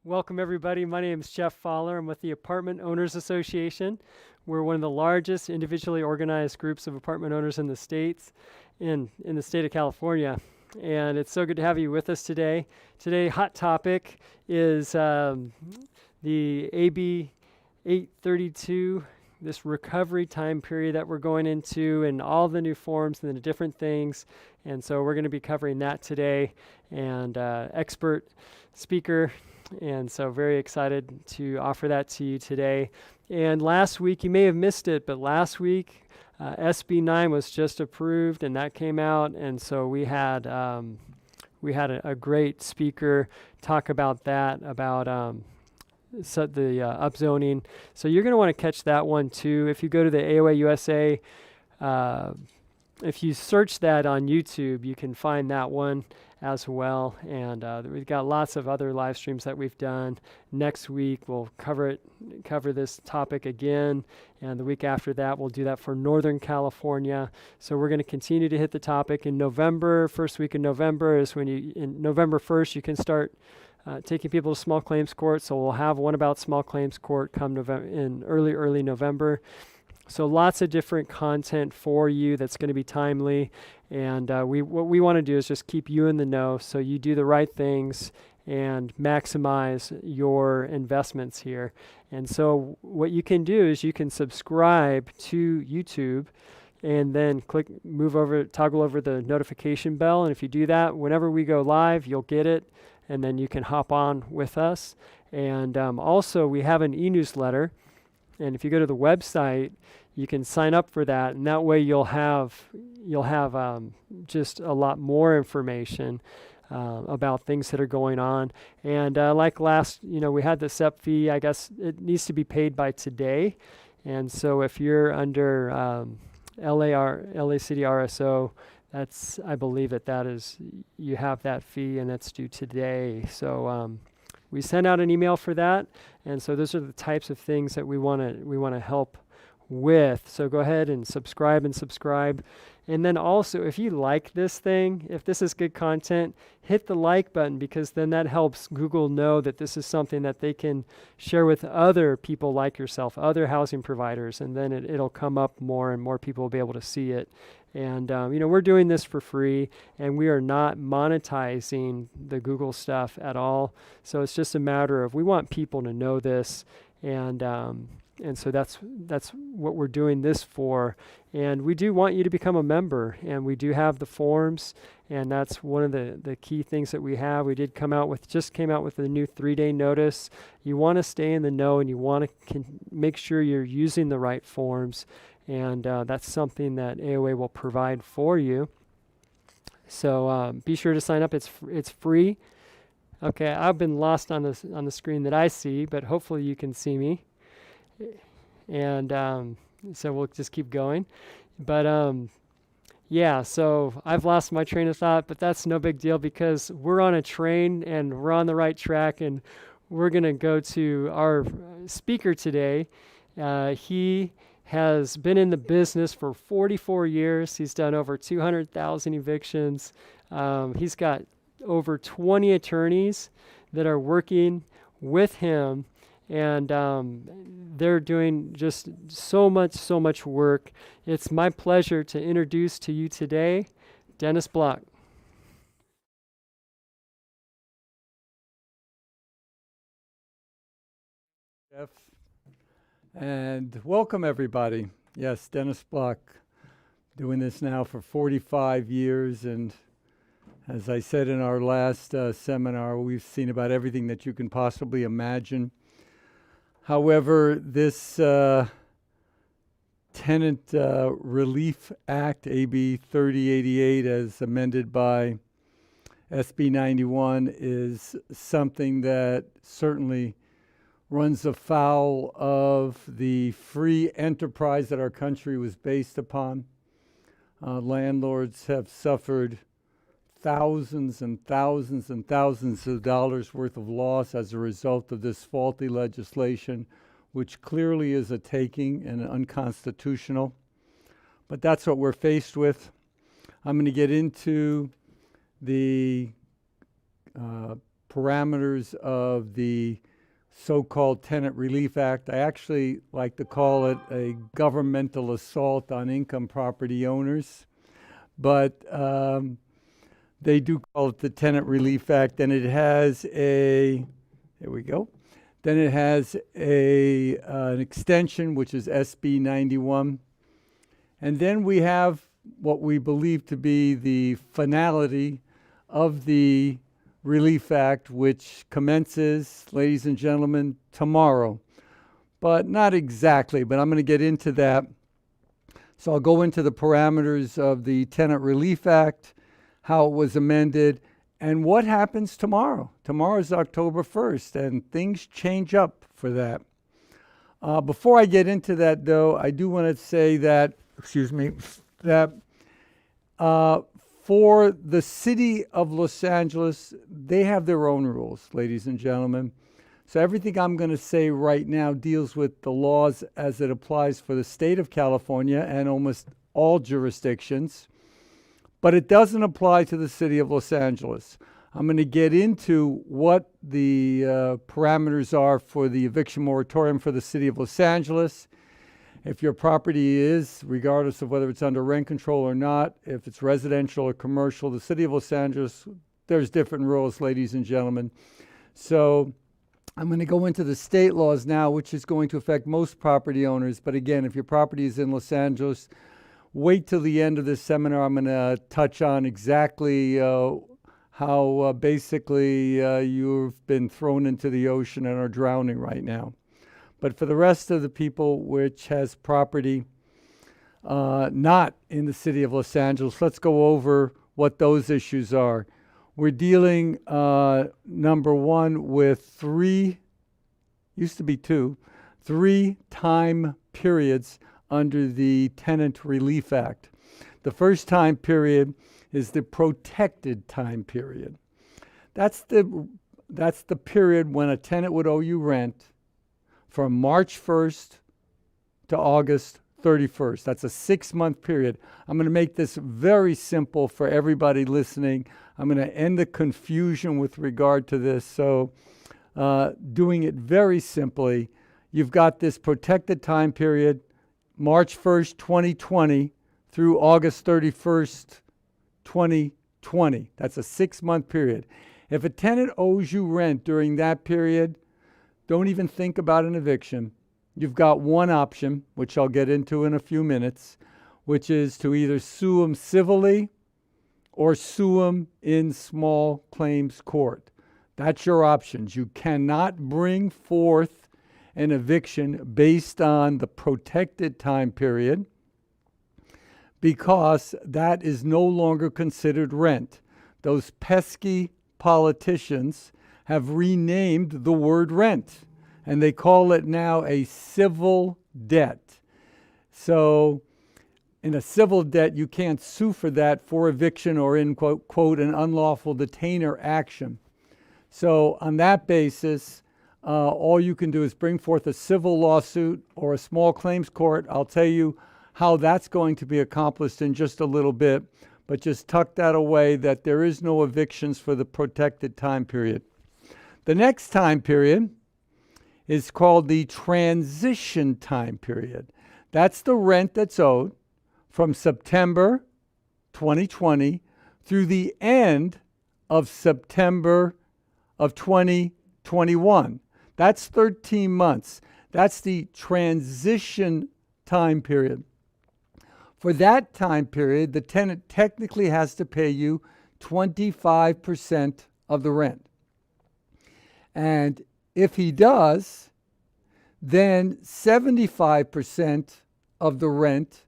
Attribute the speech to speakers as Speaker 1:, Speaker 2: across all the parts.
Speaker 1: Welcome, everybody. My name is Jeff Fowler. I'm with the Apartment Owners Association. We're one of the largest individually organized groups of apartment owners in the states, in the state of California. And it's so good to have you with us today. Today, hot topic is the AB 832, this recovery time period that we're going into, and all the new forms and the different things. And so we're going to be covering that today, and expert speaker. And so very excited to offer that to you today. And last week, you may have missed it, but last week, SB 9 was just approved, and that came out. And so we had a great speaker talk about that, about the upzoning. So you're going to want to catch that one too. If you go to the AOA USA, if you search that on YouTube, you can find that one as well. And we've got lots of other live streams that we've done. Next week we'll cover this topic again, and the week after that we'll do that for Northern California. So we're going to continue to hit the topic in November. First week in November is when in November 1st, you can start taking people to small claims court. So we'll have one about small claims court come in early November. So lots of different content for you that's going to be timely. And what we want to do is just keep you in the know so you do the right things and maximize your investments here. And so what you can do is you can subscribe to YouTube and then toggle over the notification bell. And if you do that, whenever we go live, you'll get it. And then you can hop on with us. And also, we have an e-newsletter. And if you go to the website, you can sign up for that, and that way you'll have just a lot more information about things that are going on. And like last, we had the SEP fee. I guess it needs to be paid by today. And so if you're under LA City RSO, I believe that is, you have that fee, and that's due today. So we sent out an email for that, and so those are the types of things that we want to help with. So go ahead and subscribe. And then also, if you like this thing, if this is good content, hit the like button, because then that helps Google know that this is something that they can share with other people like yourself, other housing providers, and then it'll come up more and more people will be able to see it. And we're doing this for free, and we are not monetizing the Google stuff at all. So it's just a matter of, we want people to know this, and so that's what we're doing this for. And we do want you to become a member, and we do have the forms, and that's one of the key things that we have. We came out with a new 3-day notice. You want to stay in the know, and you want to make sure you're using the right forms, and that's something that AOA will provide for you. So be sure to sign up. It's free. Okay, I've been lost on the screen that I see, but hopefully you can see me. And so we'll just keep going. But yeah, so I've lost my train of thought, but that's no big deal, because we're on a train and we're on the right track, and we're going to go to our speaker today. He has been in the business for 44 years. He's done over 200,000 evictions. He's got over 20 attorneys that are working with him, and they're doing just so much work. It's my pleasure to introduce to you today Dennis Block.
Speaker 2: Jeff, and welcome everybody. Yes, Dennis Block, doing this now for 45 years, and as I said in our last seminar, we've seen about everything that you can possibly imagine. However, this Tenant Relief Act, AB 3088, as amended by SB 91, is something that certainly runs afoul of the free enterprise that our country was based upon. Landlords have suffered thousands and thousands and thousands of dollars worth of loss as a result of this faulty legislation, which clearly is a taking and unconstitutional. But that's what we're faced with. I'm going to get into the parameters of the so-called Tenant Relief Act. I actually like to call it a governmental assault on income property owners, but they do call it the Tenant Relief Act, and it has a, there we go. Then it has an extension, which is SB 91. And then we have what we believe to be the finality of the Relief Act, which commences, ladies and gentlemen, tomorrow. But not exactly, but I'm going to get into that. So I'll go into the parameters of the Tenant Relief Act, how it was amended, and what happens tomorrow. Tomorrow is October 1st, and things change up for that. Before I get into that, though, I do want to say that, that for the city of Los Angeles, they have their own rules, ladies and gentlemen. So everything I'm going to say right now deals with the laws as it applies for the state of California and almost all jurisdictions, but it doesn't apply to the city of Los Angeles. I'm going to get into what the parameters are for the eviction moratorium for the city of Los Angeles. If your property is, regardless of whether it's under rent control or not, if it's residential or commercial, the city of Los Angeles, there's different rules, ladies and gentlemen. So I'm going to go into the state laws now, which is going to affect most property owners. But again, if your property is in Los Angeles, wait till the end of this seminar. I'm going to touch on exactly how basically you've been thrown into the ocean and are drowning right now. But for the rest of the people which has property not in the city of Los Angeles, let's go over what those issues are. We're dealing, number one, with three time periods under the Tenant Relief Act. The first time period is the protected time period. That's the period when a tenant would owe you rent from March 1st to August 31st. That's a 6-month period. I'm going to make this very simple for everybody listening. I'm going to end the confusion with regard to this. So doing it very simply, you've got this protected time period, March 1st, 2020 through August 31st, 2020. That's a 6-month period. If a tenant owes you rent during that period, don't even think about an eviction. You've got one option, which I'll get into in a few minutes, which is to either sue them civilly or sue them in small claims court. That's your options. You cannot bring forth an eviction based on the protected time period because that is no longer considered rent. Those pesky politicians have renamed the word rent, and they call it now a civil debt. So in a civil debt, you can't sue for that for eviction or in quote an unlawful detainer action. So on that basis, all you can do is bring forth a civil lawsuit or a small claims court. I'll tell you how that's going to be accomplished in just a little bit, but just tuck that away that there is no evictions for the protected time period. The next time period is called the transition time period. That's the rent that's owed from September 2020 through the end of September of 2021. That's 13 months. That's the transition time period. For that time period, the tenant technically has to pay you 25% of the rent. And if he does, then 75% of the rent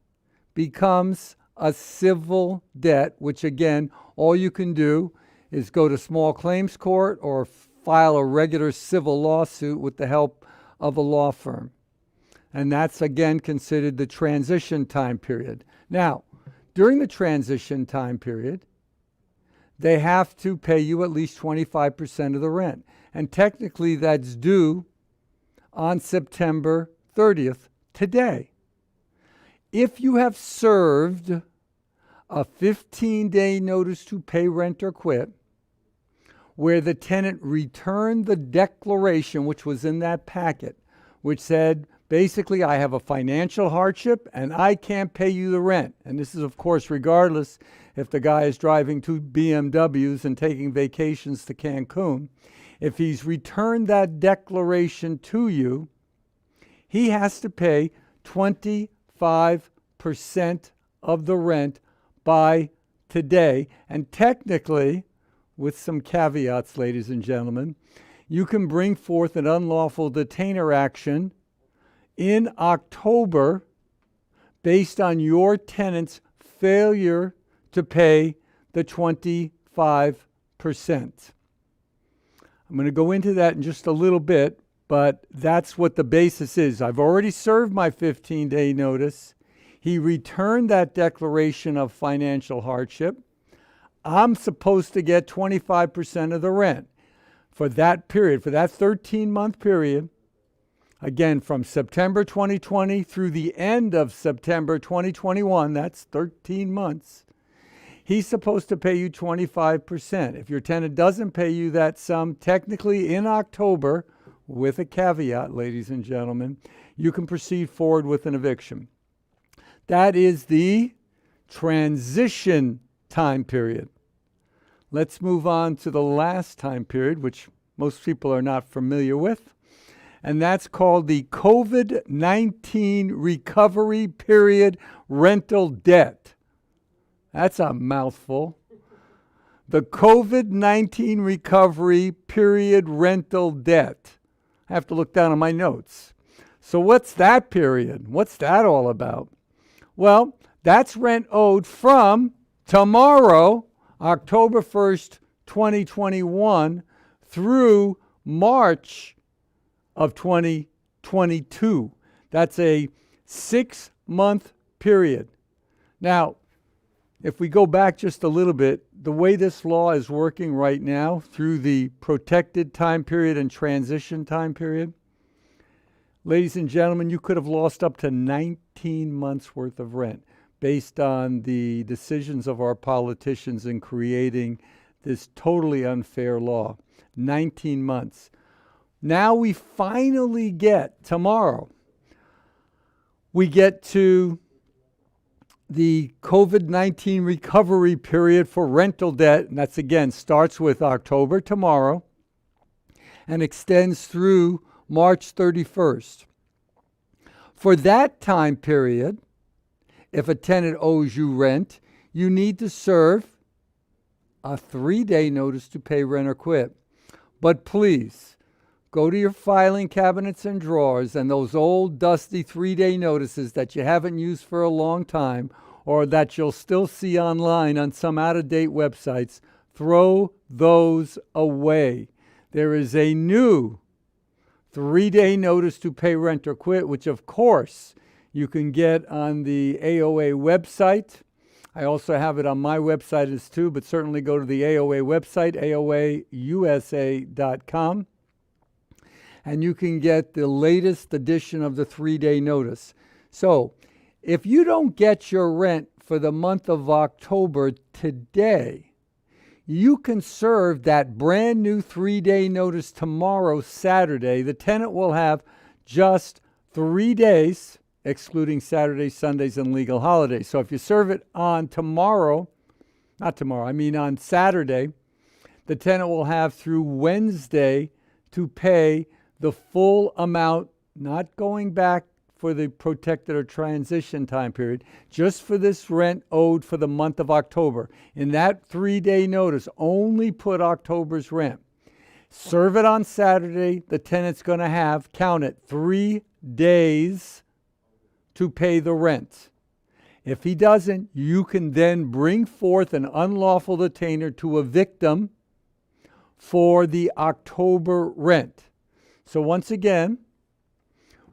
Speaker 2: becomes a civil debt, which again, all you can do is go to small claims court or file a regular civil lawsuit with the help of a law firm. And that's again considered the transition time period. Now, during the transition time period, they have to pay you at least 25% of the rent. And technically that's due on September 30th, today. If you have served a 15-day notice to pay rent or quit, where the tenant returned the declaration, which was in that packet, which said, basically, I have a financial hardship and I can't pay you the rent. And this is, of course, regardless if the guy is driving 2 BMWs and taking vacations to Cancun. If he's returned that declaration to you, he has to pay 25% of the rent by today. And technically, with some caveats, ladies and gentlemen, you can bring forth an unlawful detainer action in October based on your tenant's failure to pay the 25%. I'm going to go into that in just a little bit, but that's what the basis is. I've already served my 15-day notice. He returned that declaration of financial hardship. I'm supposed to get 25% of the rent for that period, for that 13-month period. Again, from September 2020 through the end of September 2021, that's 13 months, he's supposed to pay you 25%. If your tenant doesn't pay you that sum, technically in October, with a caveat, ladies and gentlemen, you can proceed forward with an eviction. That is the transition time period. Let's move on to the last time period, which most people are not familiar with, and that's called the COVID-19 recovery period rental debt. That's a mouthful. The COVID-19 recovery period rental debt. I have to look down on my notes. So what's that period? What's that all about? Well, that's rent owed from tomorrow, October 1st, 2021, through March of 2022. That's a 6-month period. Now, if we go back just a little bit, the way this law is working right now through the protected time period and transition time period, ladies and gentlemen, you could have lost up to 19 months worth of rent based on the decisions of our politicians in creating this totally unfair law. 19 months. Now we finally get, tomorrow, we get to the COVID-19 recovery period for rental debt, and that's again starts with October tomorrow and extends through March 31st. For that time period, if a tenant owes you rent, you need to serve a 3-day notice to pay rent or quit. But please, go to your filing cabinets and drawers and those old dusty 3-day notices that you haven't used for a long time or that you'll still see online on some out-of-date websites, throw those away. There is a new 3-day notice to pay rent or quit, which of course you can get on the AOA website. I also have it on my website as too, but certainly go to the AOA website, aoausa.com, and you can get the latest edition of the 3-day notice. So if you don't get your rent for the month of October today, you can serve that brand new 3-day notice tomorrow, Saturday. The tenant will have just 3 days, excluding Saturdays, Sundays, and legal holidays. So if you serve it on on Saturday, the tenant will have through Wednesday to pay the full amount, not going back for the protected or transition time period, just for this rent owed for the month of October. In that 3-day notice, only put October's rent. Serve it on Saturday. The tenant's going to have, count it, 3 days to pay the rent. If he doesn't, you can then bring forth an unlawful detainer to evict them for the October rent. So once again,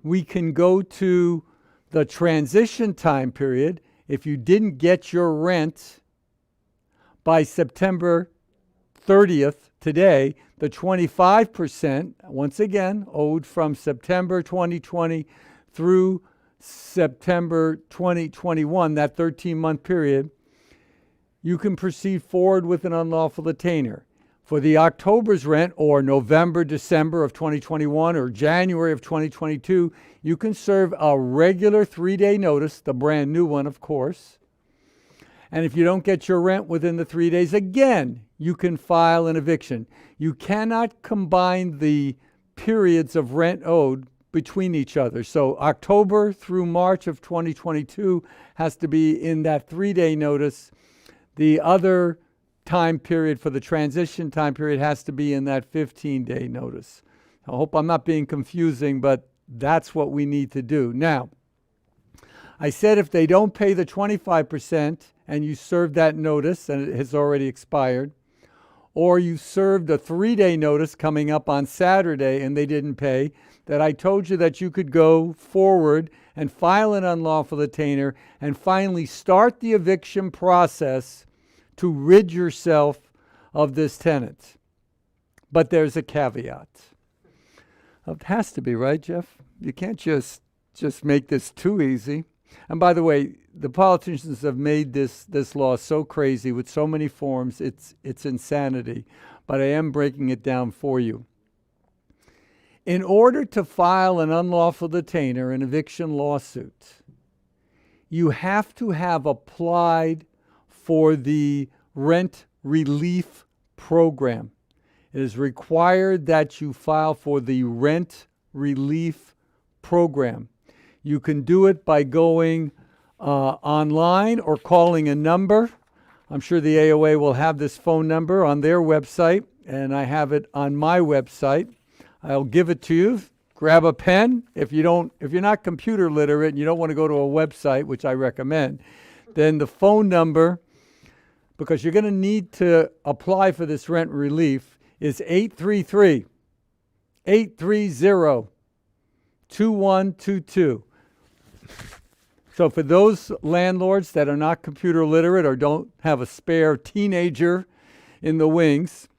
Speaker 2: we can go to the transition time period. If you didn't get your rent by September 30th today, the 25%, once again, owed from September 2020 through September 2021, that 13-month period, you can proceed forward with an unlawful detainer. For the October's rent, or November, December of 2021, or January of 2022, you can serve a regular 3-day notice, the brand new one, of course. And if you don't get your rent within the 3 days, again, you can file an eviction. You cannot combine the periods of rent owed between each other. So October through March of 2022 has to be in that 3-day notice. The other time period for the transition time period has to be in that 15-day notice. I hope I'm not being confusing, but that's what we need to do. Now, I said if they don't pay the 25% and you served that notice and it has already expired, or you served a 3-day notice coming up on Saturday and they didn't pay, that I told you that you could go forward and file an unlawful detainer and finally start the eviction process to rid yourself of this tenant. But there's a caveat. It has to be, right, Jeff? You can't just make this too easy. And by the way, the politicians have made this law so crazy with so many forms, it's insanity. But I am breaking it down for you. In order to file an unlawful detainer, an eviction lawsuit, you have to have applied for the rent relief program. It is required that you file for the rent relief program. You can do it by going online or calling a number. I'm sure the AOA will have this phone number on their website, and I have it on my website. I'll give it to you. Grab a pen. If you're not computer literate and you don't want to go to a website, which I recommend, then the phone number, because you're going to need to apply for this rent relief, is 833-830-2122. So for those landlords that are not computer literate or don't have a spare teenager in the wings,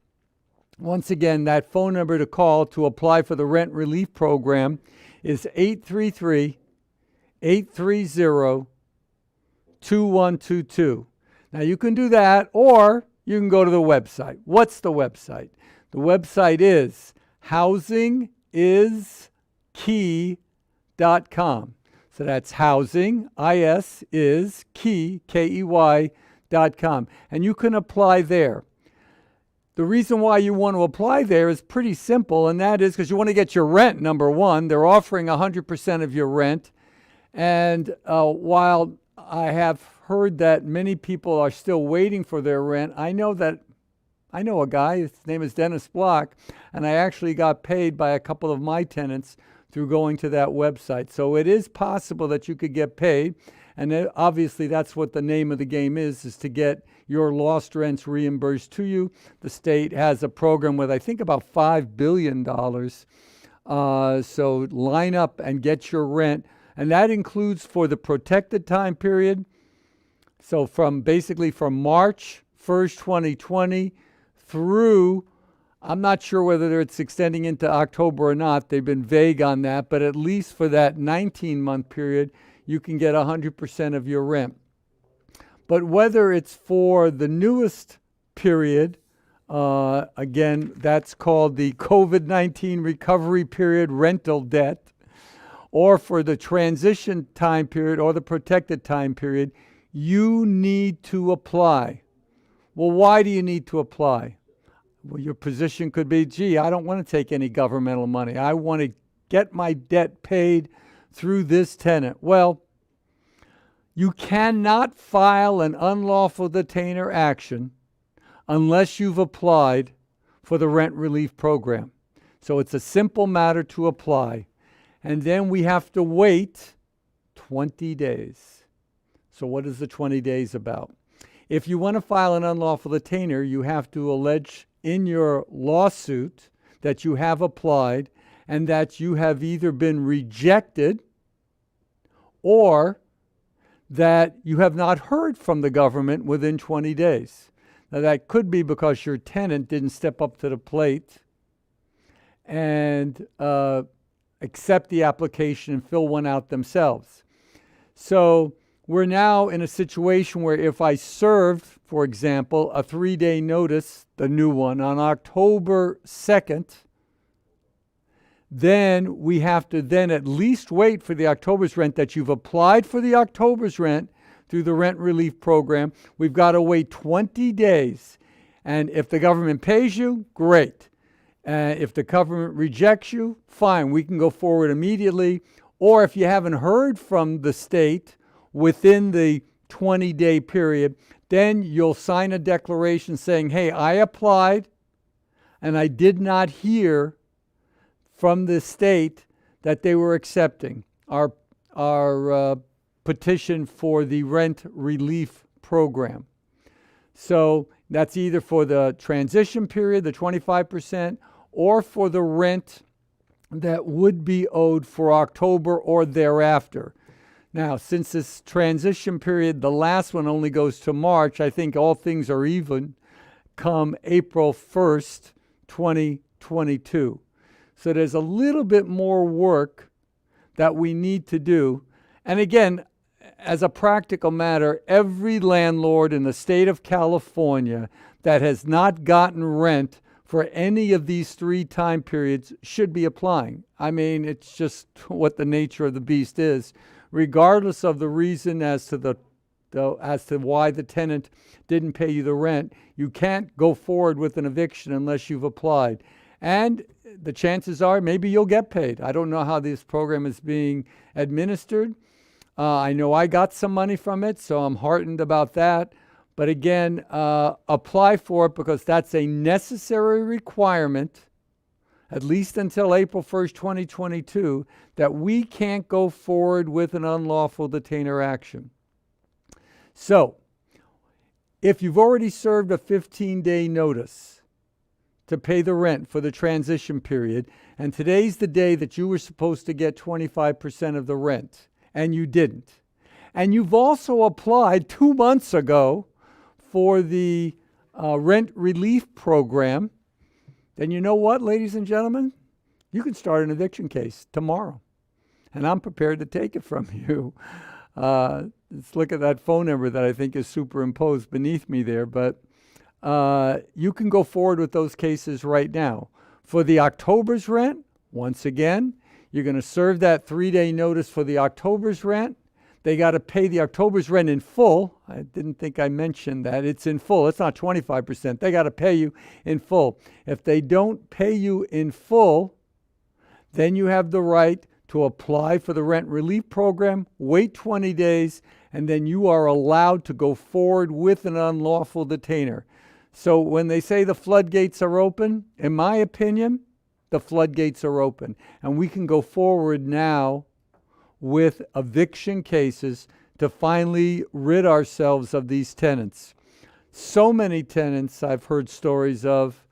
Speaker 2: once again, that phone number to call to apply for the rent relief program is 833-830-2122. Now you can do that, or you can go to the website. What's the website? The website is housingiskey.com. So that's housing, is key, KEY.com. And you can apply there. The reason why you want to apply there is pretty simple, and that is because you want to get your rent, number one. They're offering 100% of your rent. And while I have heard that many people are still waiting for their rent, I know a guy, his name is Dennis Block, and I actually got paid by a couple of my tenants through going to that website. So it is possible that you could get paid. And obviously that's what the name of the game is to get your lost rents reimbursed to you. The state has a program with, I think, about $5 billion. So line up and get your rent. And that includes for the protected time period. So from March 1st, 2020 through, I'm not sure whether it's extending into October or not. They've been vague on that. But at least for that 19-month period, you can get 100% of your rent. But whether it's for the newest period, again, that's called the COVID-19 recovery period rental debt, or for the transition time period or the protected time period, you need to apply. Well, why do you need to apply? Well, your position could be, gee, I don't want to take any governmental money. I want to get my debt paid through this tenant. Well, you cannot file an unlawful detainer action unless you've applied for the rent relief program. So it's a simple matter to apply. And then we have to wait 20 days. So what is the 20 days about? If you want to file an unlawful detainer, you have to allege in your lawsuit that you have applied and that you have either been rejected or that you have not heard from the government within 20 days. Now, that could be because your tenant didn't step up to the plate and accept the application and fill one out themselves. So we're now in a situation where if I served, for example, a 3-day notice, the new one, on October 2nd, then we have to then at least wait for the October's rent that you've applied for the October's rent through the rent relief program. We've got to wait 20 days. And if the government pays you, great. If the government rejects you, fine, we can go forward immediately. Or if you haven't heard from the state within the 20-day period, then you'll sign a declaration saying, hey, I applied and I did not hear from the state that they were accepting our petition for the rent relief program. So that's either for the transition period, the 25%, or for the rent that would be owed for October or thereafter. Now, since this transition period, the last one only goes to March, I think all things are even come April 1st, 2022. So there's a little bit more work that we need to do. And again, as a practical matter, every landlord in the state of California that has not gotten rent for any of these 3 time periods should be applying. I mean, it's just what the nature of the beast is, regardless of the reason as to why the tenant didn't pay you the rent. You can't go forward with an eviction unless you've applied. And the chances are maybe you'll get paid. I don't know how this program is being administered. I know I got some money from it, so I'm heartened about that. But again, apply for it because that's a necessary requirement, at least until April 1st, 2022, that we can't go forward with an unlawful detainer action. So, if you've already served a 15-day notice to pay the rent for the transition period, and today's the day that you were supposed to get 25% of the rent, and you didn't, and you've also applied 2 months ago for the rent relief program, then you know what, ladies and gentlemen? You can start an eviction case tomorrow. And I'm prepared to take it from you. Let's look at that phone number that I think is superimposed beneath me there. But you can go forward with those cases right now. For the October's rent, once again, you're going to serve that 3-day notice for the October's rent. They got to pay the October's rent in full. I didn't think I mentioned that. It's in full. It's not 25%. They got to pay you in full. If they don't pay you in full, then you have the right to apply for the rent relief program, wait 20 days, and then you are allowed to go forward with an unlawful detainer. So when they say the floodgates are open, in my opinion, the floodgates are open. And we can go forward now with eviction cases to finally rid ourselves of these tenants. So many tenants I've heard stories of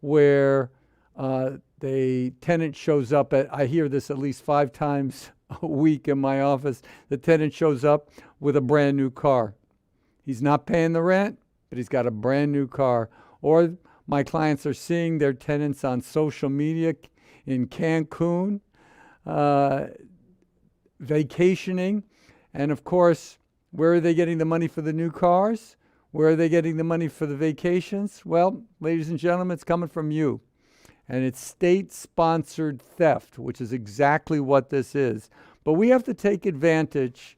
Speaker 2: where the tenant shows up I hear this at least 5 times a week in my office. The tenant shows up with a brand new car. He's not paying the rent, but he's got a brand new car. Or my clients are seeing their tenants on social media in Cancun, vacationing. And of course, where are they getting the money for the new cars? Where are they getting the money for the vacations? Well, ladies and gentlemen, it's coming from you. And it's state-sponsored theft, which is exactly what this is. But we have to take advantage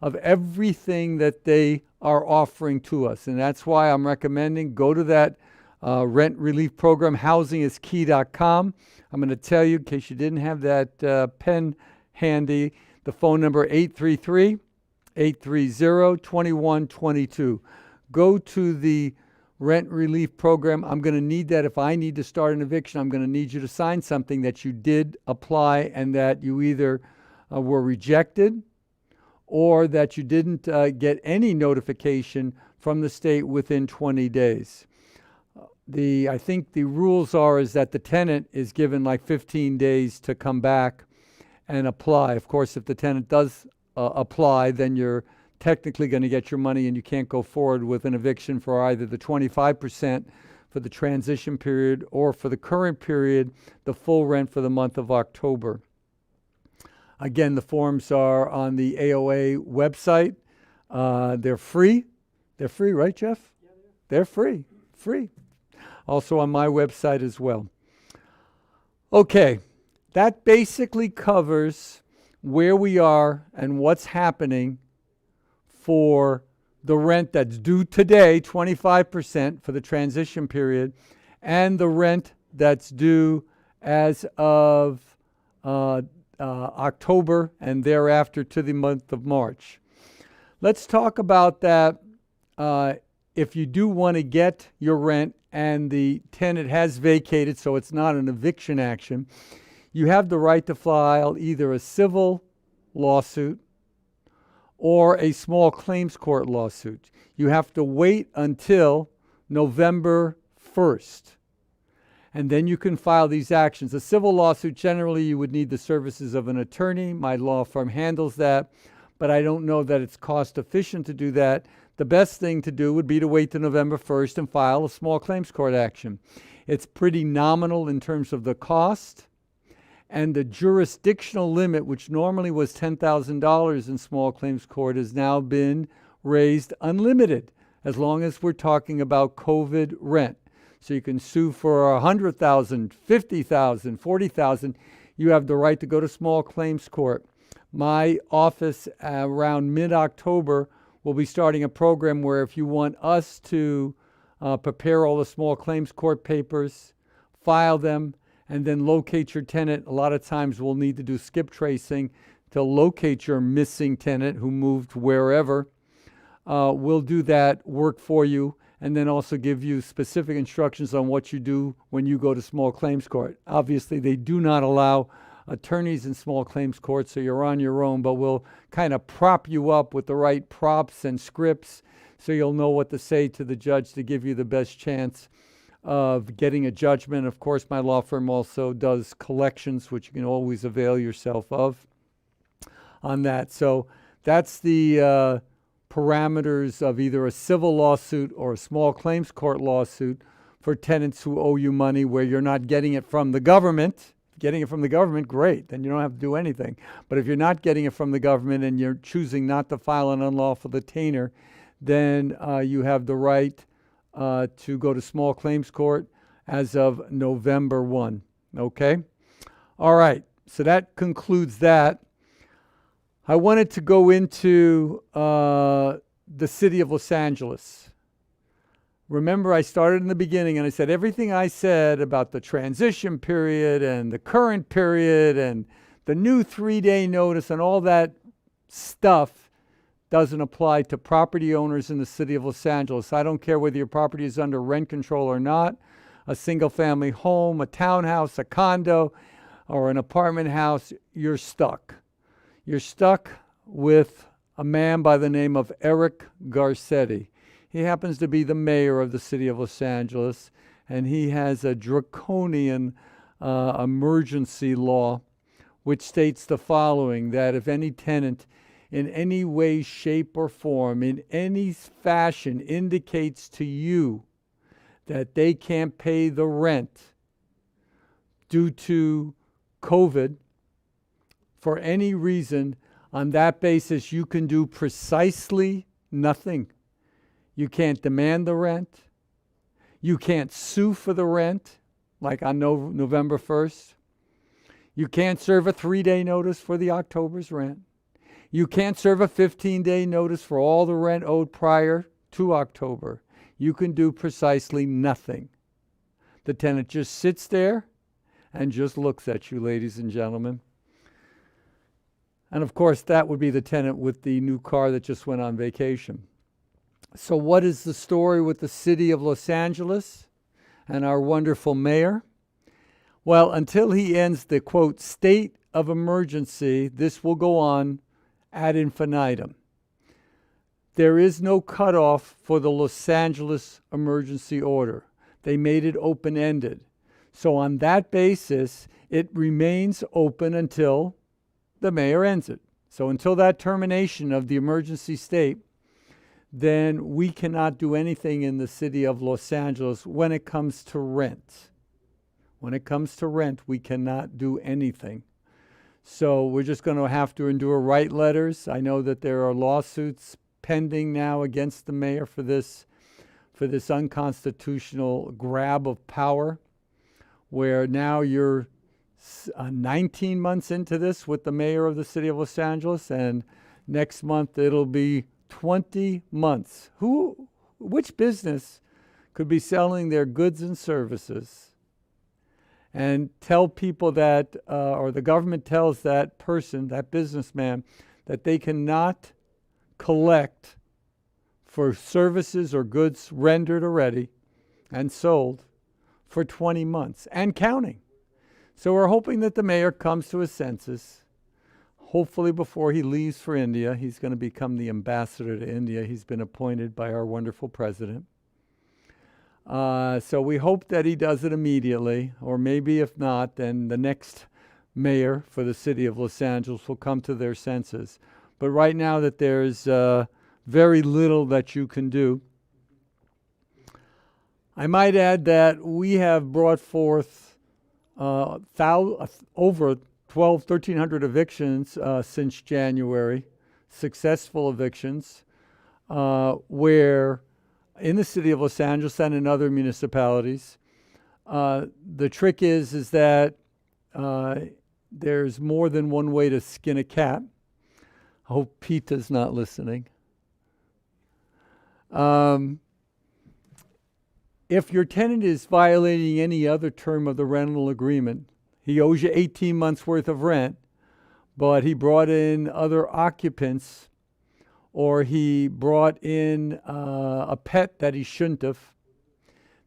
Speaker 2: of everything that they are offering to us. And that's why I'm recommending go to that rent relief program, housingiskey.com. I'm going to tell you, in case you didn't have that pen handy, the phone number 833-830-2122. Go to the rent relief program. I'm going to need that. If I need to start an eviction, I'm going to need you to sign something that you did apply and that you either were rejected or that you didn't get any notification from the state within 20 days. I think the rules is that the tenant is given like 15 days to come back and apply. Of course, if the tenant does apply, then you're technically going to get your money and you can't go forward with an eviction for either the 25% for the transition period or for the current period, the full rent for the month of October. Again, the forms are on the AOA website. They're free. They're free, right, Jeff? They're free. Free. Also on my website as well. Okay, that basically covers where we are and what's happening for the rent that's due today, 25% for the transition period, and the rent that's due as of October and thereafter to the month of March. Let's talk about that. If you do want to get your rent and the tenant has vacated, so it's not an eviction action, you have the right to file either a civil lawsuit or a small claims court lawsuit. You have to wait until November 1st, and then you can file these actions. A civil lawsuit, generally you would need the services of an attorney. My law firm handles that, but I don't know that it's cost efficient to do that. The best thing to do would be to wait till November 1st and file a small claims court action. It's pretty nominal in terms of the cost, and the jurisdictional limit, which normally was $10,000 in small claims court, has now been raised unlimited, as long as we're talking about COVID rent. So you can sue for $100,000, $50,000, $40,000. You have the right to go to small claims court. My office around mid-October will be starting a program where if you want us to prepare all the small claims court papers, file them, and then locate your tenant. A lot of times we'll need to do skip tracing to locate your missing tenant who moved wherever. We'll do that work for you, and then also give you specific instructions on what you do when you go to small claims court. Obviously, they do not allow attorneys in small claims court, so you're on your own, but we'll kind of prop you up with the right props and scripts so you'll know what to say to the judge to give you the best chance of getting a judgment. Of course, my law firm also does collections, which you can always avail yourself of on that. So that's the parameters of either a civil lawsuit or a small claims court lawsuit for tenants who owe you money where you're not getting it from the government. Getting it from the government, great, then you don't have to do anything. But if you're not getting it from the government and you're choosing not to file an unlawful detainer, then you have the right to go to small claims court as of November 1. Okay? All right, so that concludes that. I wanted to go into the city of Los Angeles. Remember, I started in the beginning and I said everything I said about the transition period and the current period and the new 3-day notice and all that stuff doesn't apply to property owners in the city of Los Angeles. I don't care whether your property is under rent control or not, a single family home, a townhouse, a condo, or an apartment house, you're stuck. You're stuck with a man by the name of Eric Garcetti. He happens to be the mayor of the city of Los Angeles, and he has a draconian emergency law which states the following, that if any tenant in any way, shape, or form, in any fashion indicates to you that they can't pay the rent due to COVID for any reason, on that basis you can do precisely nothing. You can't demand the rent. You can't sue for the rent, like on November 1st. You can't serve a 3-day notice for the October's rent. You can't serve a 15-day notice for all the rent owed prior to October. You can do precisely nothing. The tenant just sits there and just looks at you, ladies and gentlemen. And of course, that would be the tenant with the new car that just went on vacation. So what is the story with the city of Los Angeles and our wonderful mayor? Well, until he ends the, quote, state of emergency, this will go on ad infinitum. There is no cutoff for the Los Angeles emergency order. They made it open-ended. So on that basis, it remains open until the mayor ends it. So until that termination of the emergency state, then we cannot do anything in the city of Los Angeles when it comes to rent. When it comes to rent, we cannot do anything. So we're just going to have to endure write letters. I know that there are lawsuits pending now against the mayor for this unconstitutional grab of power, where now you're 19 months into this with the mayor of the city of Los Angeles, and next month it'll be 20 months. Which business could be selling their goods and services and tell people that, or the government tells that person, that businessman, that they cannot collect for services or goods rendered already and sold for 20 months and counting? So we're hoping that the mayor comes to his senses. Hopefully before he leaves for India. He's going to become the ambassador to India. He's been appointed by our wonderful president. So we hope that he does it immediately, or maybe if not, then the next mayor for the city of Los Angeles will come to their senses. But right now that there's very little that you can do. I might add that we have brought forth over 1,300 evictions since January, successful evictions, where in the city of Los Angeles and in other municipalities, the trick is that there's more than one way to skin a cat. I hope Peta's not listening. If your tenant is violating any other term of the rental agreement, he owes you 18 months worth of rent, but he brought in other occupants, or he brought in a pet that he shouldn't have,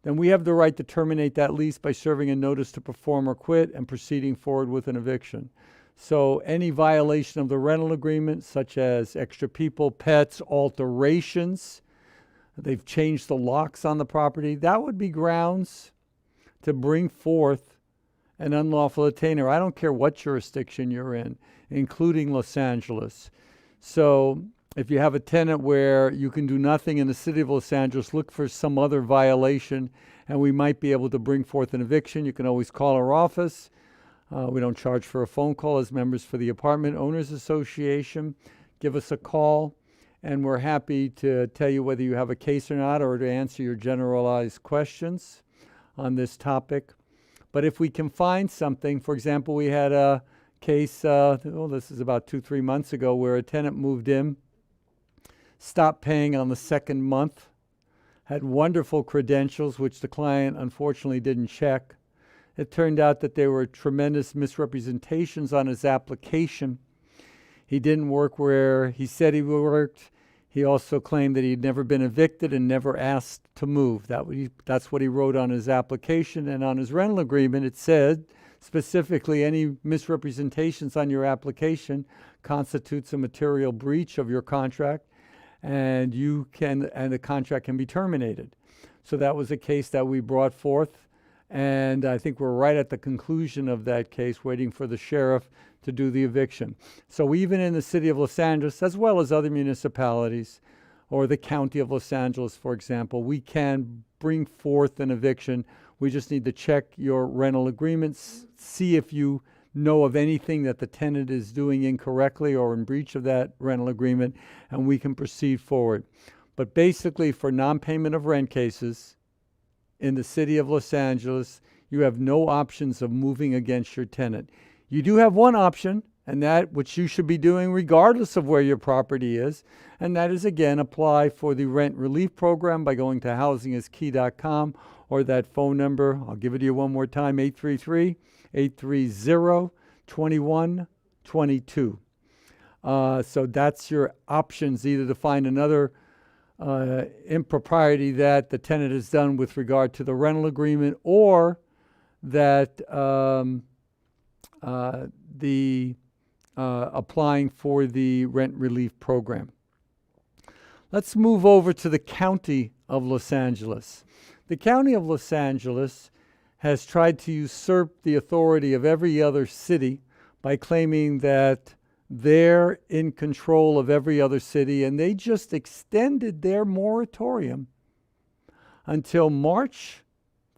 Speaker 2: then we have the right to terminate that lease by serving a notice to perform or quit and proceeding forward with an eviction. So any violation of the rental agreement, such as extra people, pets, alterations, they've changed the locks on the property, that would be grounds to bring forth an unlawful detainer. I don't care what jurisdiction you're in, including Los Angeles. So if you have a tenant where you can do nothing in the city of Los Angeles, look for some other violation, and we might be able to bring forth an eviction. You can always call our office. We don't charge for a phone call as members for the Apartment Owners Association. Give us a call, and we're happy to tell you whether you have a case or not, or to answer your generalized questions on this topic. But if we can find something, for example, we had a case, this is about 2-3 months ago, where a tenant moved in, stopped paying on the second month, had wonderful credentials, which the client unfortunately didn't check. It turned out that there were tremendous misrepresentations on his application. He didn't work where he said he worked. He also claimed that he'd never been evicted and never asked to move. That's what he wrote on his application. And on his rental agreement, it said specifically any misrepresentations on your application constitutes a material breach of your contract, and the contract can be terminated. So that was a case that we brought forth. And I think we're right at the conclusion of that case, waiting for the sheriff to do the eviction. So even in the city of Los Angeles, as well as other municipalities, or the county of Los Angeles, for example, we can bring forth an eviction. We just need to check your rental agreements, see if you know of anything that the tenant is doing incorrectly or in breach of that rental agreement, and we can proceed forward. But basically, for non-payment of rent cases, in the city of Los Angeles, you have no options of moving against your tenant. You do have one option, and that which you should be doing regardless of where your property is, and that is, again, apply for the rent relief program by going to housingiskey.com, or that phone number, I'll give it to you one more time, 833-830-2122. So that's your options, either to find another impropriety that the tenant has done with regard to the rental agreement, or that applying for the rent relief program. Let's move over to the county of Los Angeles. The county of Los Angeles has tried to usurp the authority of every other city by claiming that they're in control of every other city, and they just extended their moratorium until March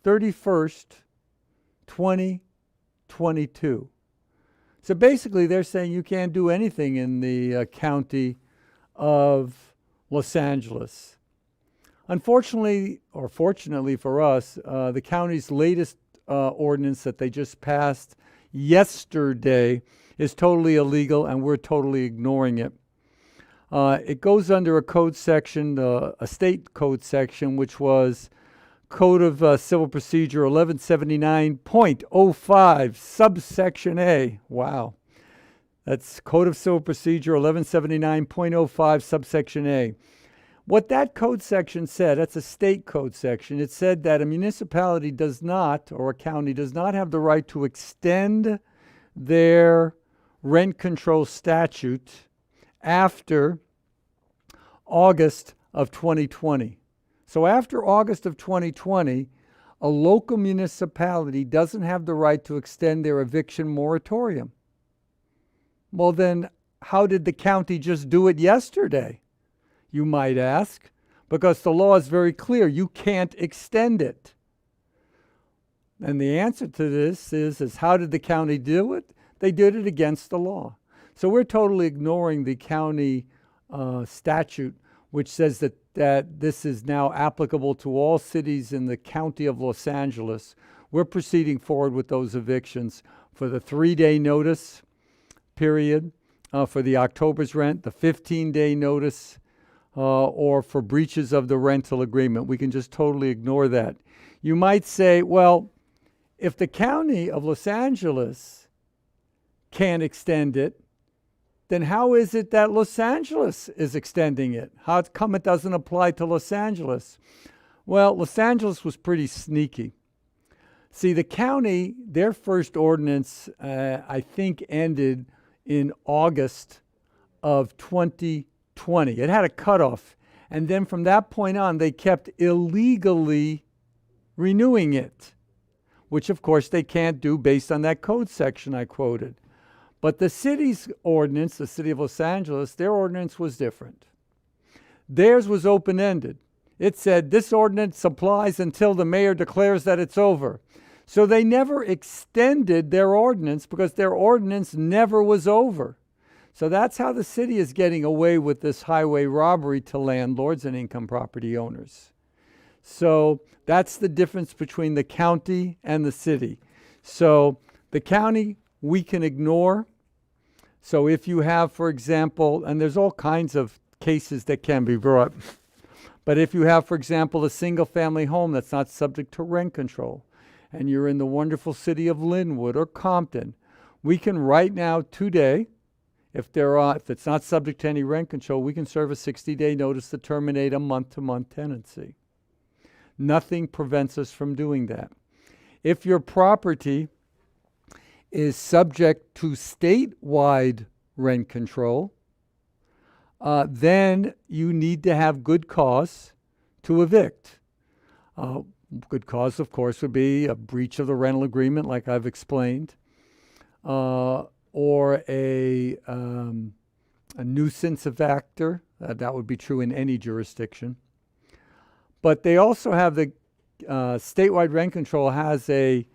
Speaker 2: 31st, 2022. So basically, they're saying you can't do anything in the county of Los Angeles. Unfortunately, or fortunately for us, the county's latest ordinance that they just passed yesterday is totally illegal, and we're totally ignoring it. It goes under a code section, a state code section, which was Code of Civil Procedure 1179.05, subsection A. Wow. That's Code of Civil Procedure 1179.05, subsection A. What that code section said, that's a state code section, it said that a municipality does not, or a county does not have the right to extend their rent control statute after August of 2020. So after August of 2020, a local municipality doesn't have the right to extend their eviction moratorium. Well, then how did the county just do it yesterday, you might ask? Because the law is very clear. You can't extend it. And the answer to this is how did the county do it? They did it against the law. So we're totally ignoring the county statute, which says that this is now applicable to all cities in the county of Los Angeles. We're proceeding forward with those evictions for the 3-day notice period, for the October's rent, the 15-day notice, or for breaches of the rental agreement. We can just totally ignore that. You might say, well, if the county of Los Angeles can't extend it, then how is it that Los Angeles is extending it? How come it doesn't apply to Los Angeles? Well, Los Angeles was pretty sneaky. See, the county, their first ordinance, I think, ended in August of 2020. It had a cutoff. And then from that point on, they kept illegally renewing it, which, of course, they can't do based on that code section I quoted. But the city's ordinance, the city of Los Angeles, their ordinance was different. Theirs was open-ended. It said this ordinance applies until the mayor declares that it's over. So they never extended their ordinance because their ordinance never was over. So that's how the city is getting away with this highway robbery to landlords and income property owners. So that's the difference between the county and the city. So the county we can ignore. So if you have, for example, and there's all kinds of cases that can be brought, but if you have, for example, a single family home that's not subject to rent control, and you're in the wonderful city of Linwood or Compton, we can right now, today, if it's not subject to any rent control, we can serve a 60-day notice to terminate a month-to-month tenancy. Nothing prevents us from doing that. If your property is subject to statewide rent control, then you need to have good cause to evict. Good cause, of course, would be a breach of the rental agreement, like I've explained, or a nuisance factor. That would be true in any jurisdiction. But they also have the statewide rent control has a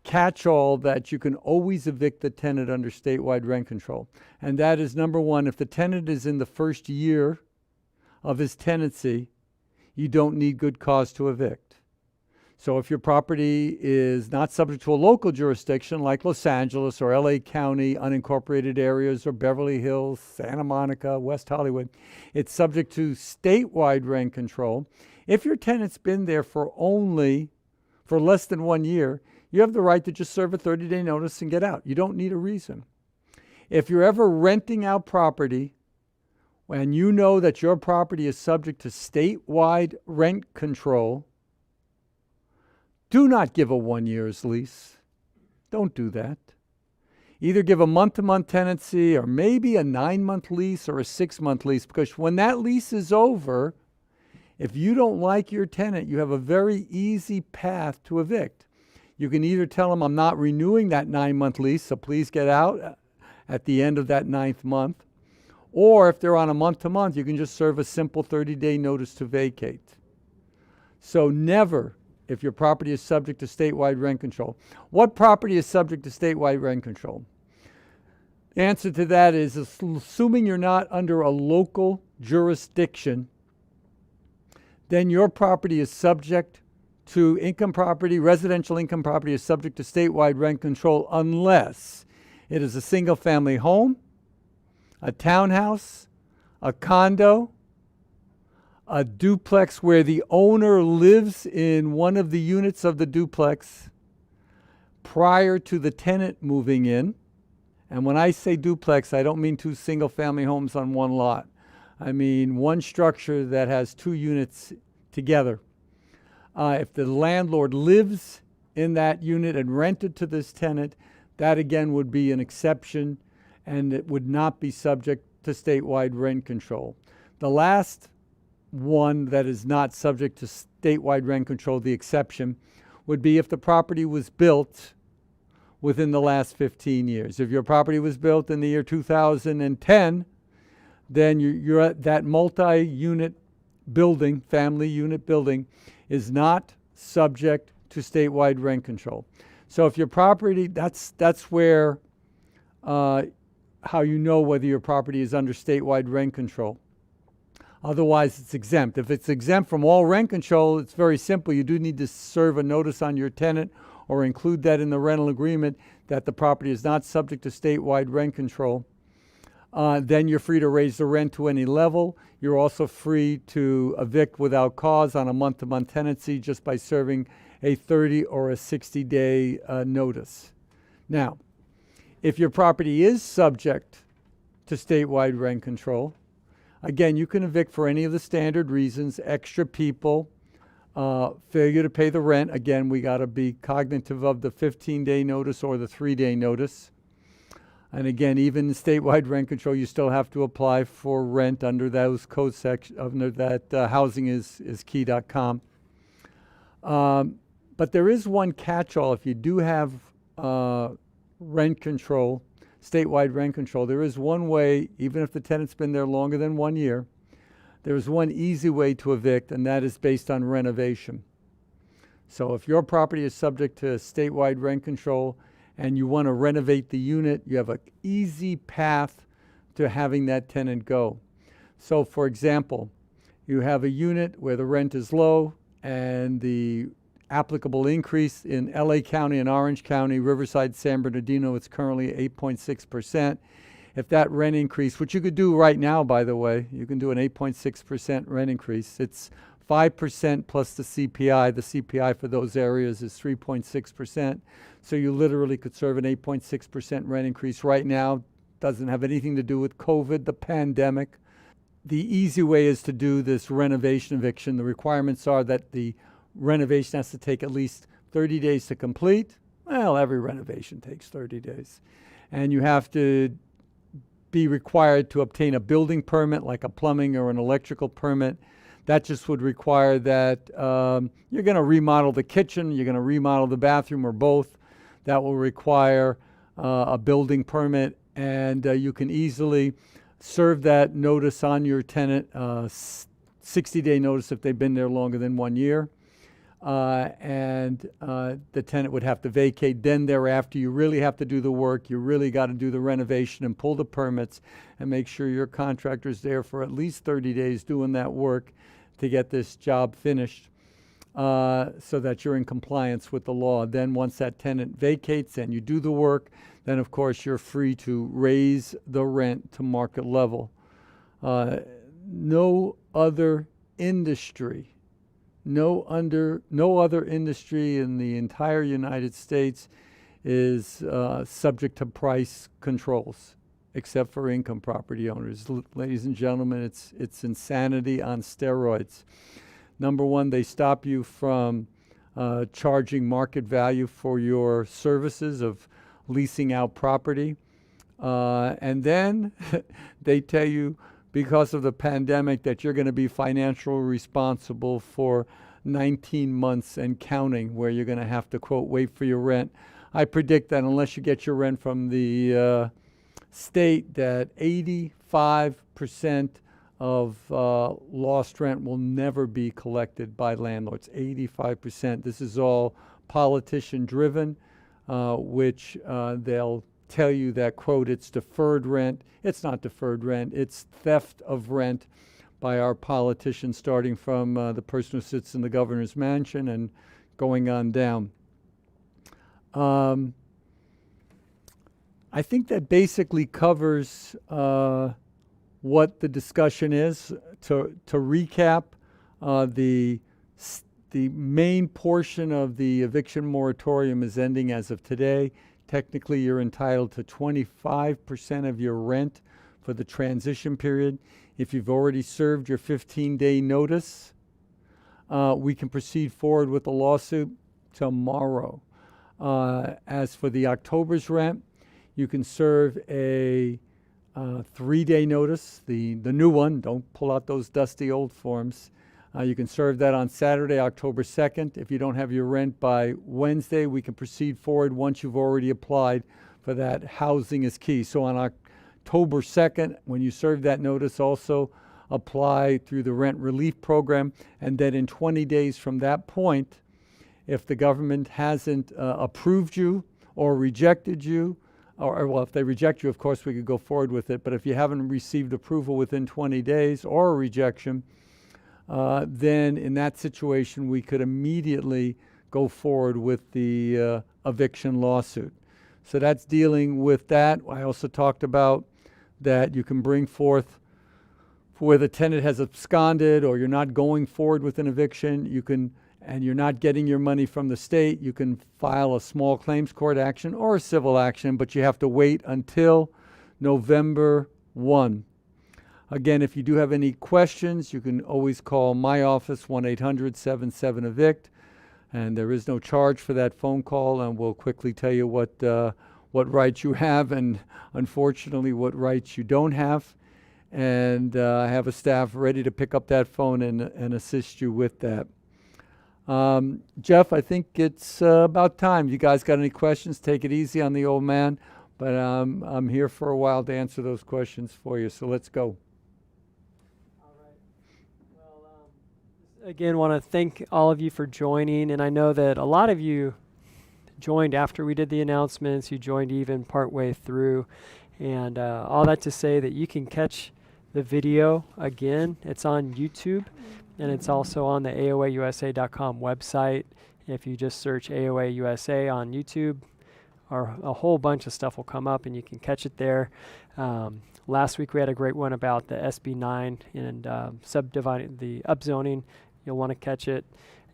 Speaker 2: catch-all that you can always evict the tenant under statewide rent control. And that is, number one, if the tenant is in the first year of his tenancy, you don't need good cause to evict. So if your property is not subject to a local jurisdiction like Los Angeles or LA County, unincorporated areas, or Beverly Hills, Santa Monica, West Hollywood, it's subject to statewide rent control. If your tenant's been there for less than 1 year, you have the right to just serve a 30-day notice and get out. You don't need a reason. If you're ever renting out property and you know that your property is subject to statewide rent control, do not give a 1 year's lease. Don't do that. Either give a month-to-month tenancy or maybe a 9-month lease or a 6-month lease, because when that lease is over, if you don't like your tenant, you have a very easy path to evict. You can either tell them, I'm not renewing that 9-month lease, so please get out at the end of that 9th month. Or if they're on a month-to-month, you can just serve a simple 30-day notice to vacate. So never, if your property is subject to statewide rent control. What property is subject to statewide rent control? The answer to that is assuming you're not under a local jurisdiction then your property is subject to residential income property is subject to statewide rent control unless it is a single family home, a townhouse, a condo, a duplex where the owner lives in one of the units of the duplex prior to the tenant moving in. And when I say duplex, I don't mean two single family homes on one lot. I mean one structure that has two units together. If the landlord lives in that unit and rented to this tenant, that again would be an exception and it would not be subject to statewide rent control. The last one that is not subject to statewide rent control, the exception, would be if the property was built within the last 15 years. If your property was built in the year 2010, then you're at that multi-unit building, family unit building, is not subject to statewide rent control. So if your property, that's where how you know whether your property is under statewide rent control. Otherwise, it's exempt. If it's exempt from all rent control, it's very simple. You do need to serve a notice on your tenant or include that in the rental agreement that the property is not subject to statewide rent control. Then you're free to raise the rent to any level. You're also free to evict without cause on a month-to-month tenancy just by serving a 30 or a 60-day notice. Now, if your property is subject to statewide rent control, again, you can evict for any of the standard reasons: extra people, failure to pay the rent. Again, we got to be cognitive of the 15-day notice or the 3-day notice. And again, even in statewide rent control, you still have to apply for rent under those code sections, under that housingiskey.com. But there is one catch-all. If you do have rent control, statewide rent control, there is one way, even if the tenant's been there longer than 1 year, there is one easy way to evict, and that is based on renovation. So if your property is subject to statewide rent control and you want to renovate the unit, you have an easy path to having that tenant go. So for example, you have a unit where the rent is low and the applicable increase in LA County and Orange County, Riverside, San Bernardino, it's currently 8.6%. If that rent increase, which you could do right now, by the way, you can do an 8.6% rent increase. It's 5% plus the CPI. The CPI for those areas is 3.6%. So you literally could serve an 8.6% rent increase right now. Doesn't have anything to do with COVID, the pandemic. The easy way is to do this renovation eviction. The requirements are that the renovation has to take at least 30 days to complete. Well, every renovation takes 30 days. And you have to be required to obtain a building permit, like a plumbing or an electrical permit. That just would require that you're going to remodel the kitchen, you're going to remodel the bathroom, or both. That will require a building permit, and you can easily serve that notice on your tenant, 60-day notice if they've been there longer than 1 year. And the tenant would have to vacate. Then thereafter, you really have to do the work. You really got to do the renovation and pull the permits and make sure your contractor's there for at least 30 days doing that work to get this job finished, so that you're in compliance with the law. Then once that tenant vacates and you do the work, then of course you're free to raise the rent to market level. No other industry in the entire United States is subject to price controls, except for income property owners. Ladies and gentlemen, it's insanity on steroids. Number one, they stop you from charging market value for your services of leasing out property. And then they tell you, because of the pandemic, that you're going to be financially responsible for 19 months and counting, where you're going to have to, quote, wait for your rent. I predict that unless you get your rent from the state, that 85% of lost rent will never be collected by landlords. 85%. This is all politician driven, which they'll tell you that, quote, it's deferred rent. It's not deferred rent. It's theft of rent by our politicians, starting from the person who sits in the governor's mansion and going on down. I think that basically covers what the discussion is. To recap, the main portion of the eviction moratorium is ending as of today. Technically, you're entitled to 25% of your rent for the transition period. If you've already served your 15-day notice, we can proceed forward with the lawsuit tomorrow. As for the October's rent, you can serve a 3-day notice, the new one. Don't pull out those dusty old forms. You can serve that on Saturday, October 2nd. If you don't have your rent by Wednesday, we can proceed forward once you've already applied for that housing is key. So on October 2nd, when you serve that notice, also apply through the rent relief program. And then in 20 days from that point, if the government hasn't approved you or rejected you, or well, if they reject you, of course, we could go forward with it. But if you haven't received approval within 20 days or a rejection, then in that situation, we could immediately go forward with the eviction lawsuit. So that's dealing with that. I also talked about that you can bring forth where the tenant has absconded or you're not going forward with an eviction, and you're not getting your money from the state, you can file a small claims court action or a civil action, but you have to wait until November 1. Again, if you do have any questions, you can always call my office, 1-800-77-EVICT, and there is no charge for that phone call, and we'll quickly tell you what rights you have and unfortunately what rights you don't have. And I have a staff ready to pick up that phone and assist you with that. Jeff, I think it's about time. You guys got any questions? Take it easy on the old man, but I'm here for a while to answer those questions for you, so let's go.
Speaker 1: Again, want to thank all of you for joining, and I know that a lot of you joined after we did the announcements. You joined even partway through, and all that to say that you can catch the video again. It's on YouTube, and it's also on the AOAUSA.com website. If you just search AOA USA on YouTube, or a whole bunch of stuff will come up, and you can catch it there. Last week we had a great one about the SB 9 and subdividing the upzoning. You'll want to catch it.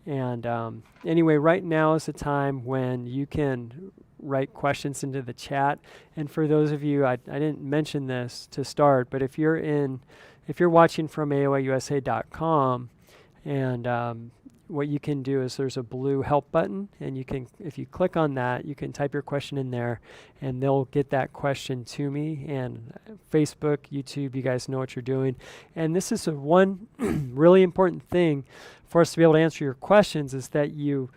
Speaker 1: And anyway, right now is the time when you can write questions into the chat. And for those of you, I didn't mention this to start, but if you're watching from AOAUSA.com, and what you can do is there's a blue help button, and if you click on that, you can type your question in there, and they'll get that question to me. And Facebook, YouTube, you guys know what you're doing. And this is one really important thing for us to be able to answer your questions, is that you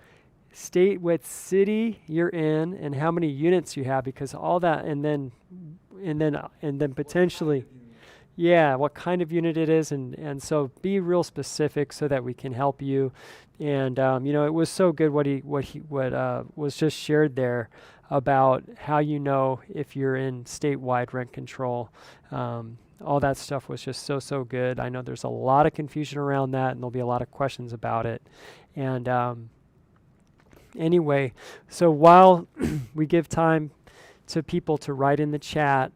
Speaker 1: state what city you're in and how many units you have, because all that, and then potentially, yeah, what kind of unit it is, and so be real specific so that we can help you. And it was so good what was just shared there about how you know if you're in statewide rent control. All that stuff was just so good. I know there's a lot of confusion around that, and there'll be a lot of questions about it. And anyway, so while we give time to people to write in the chat,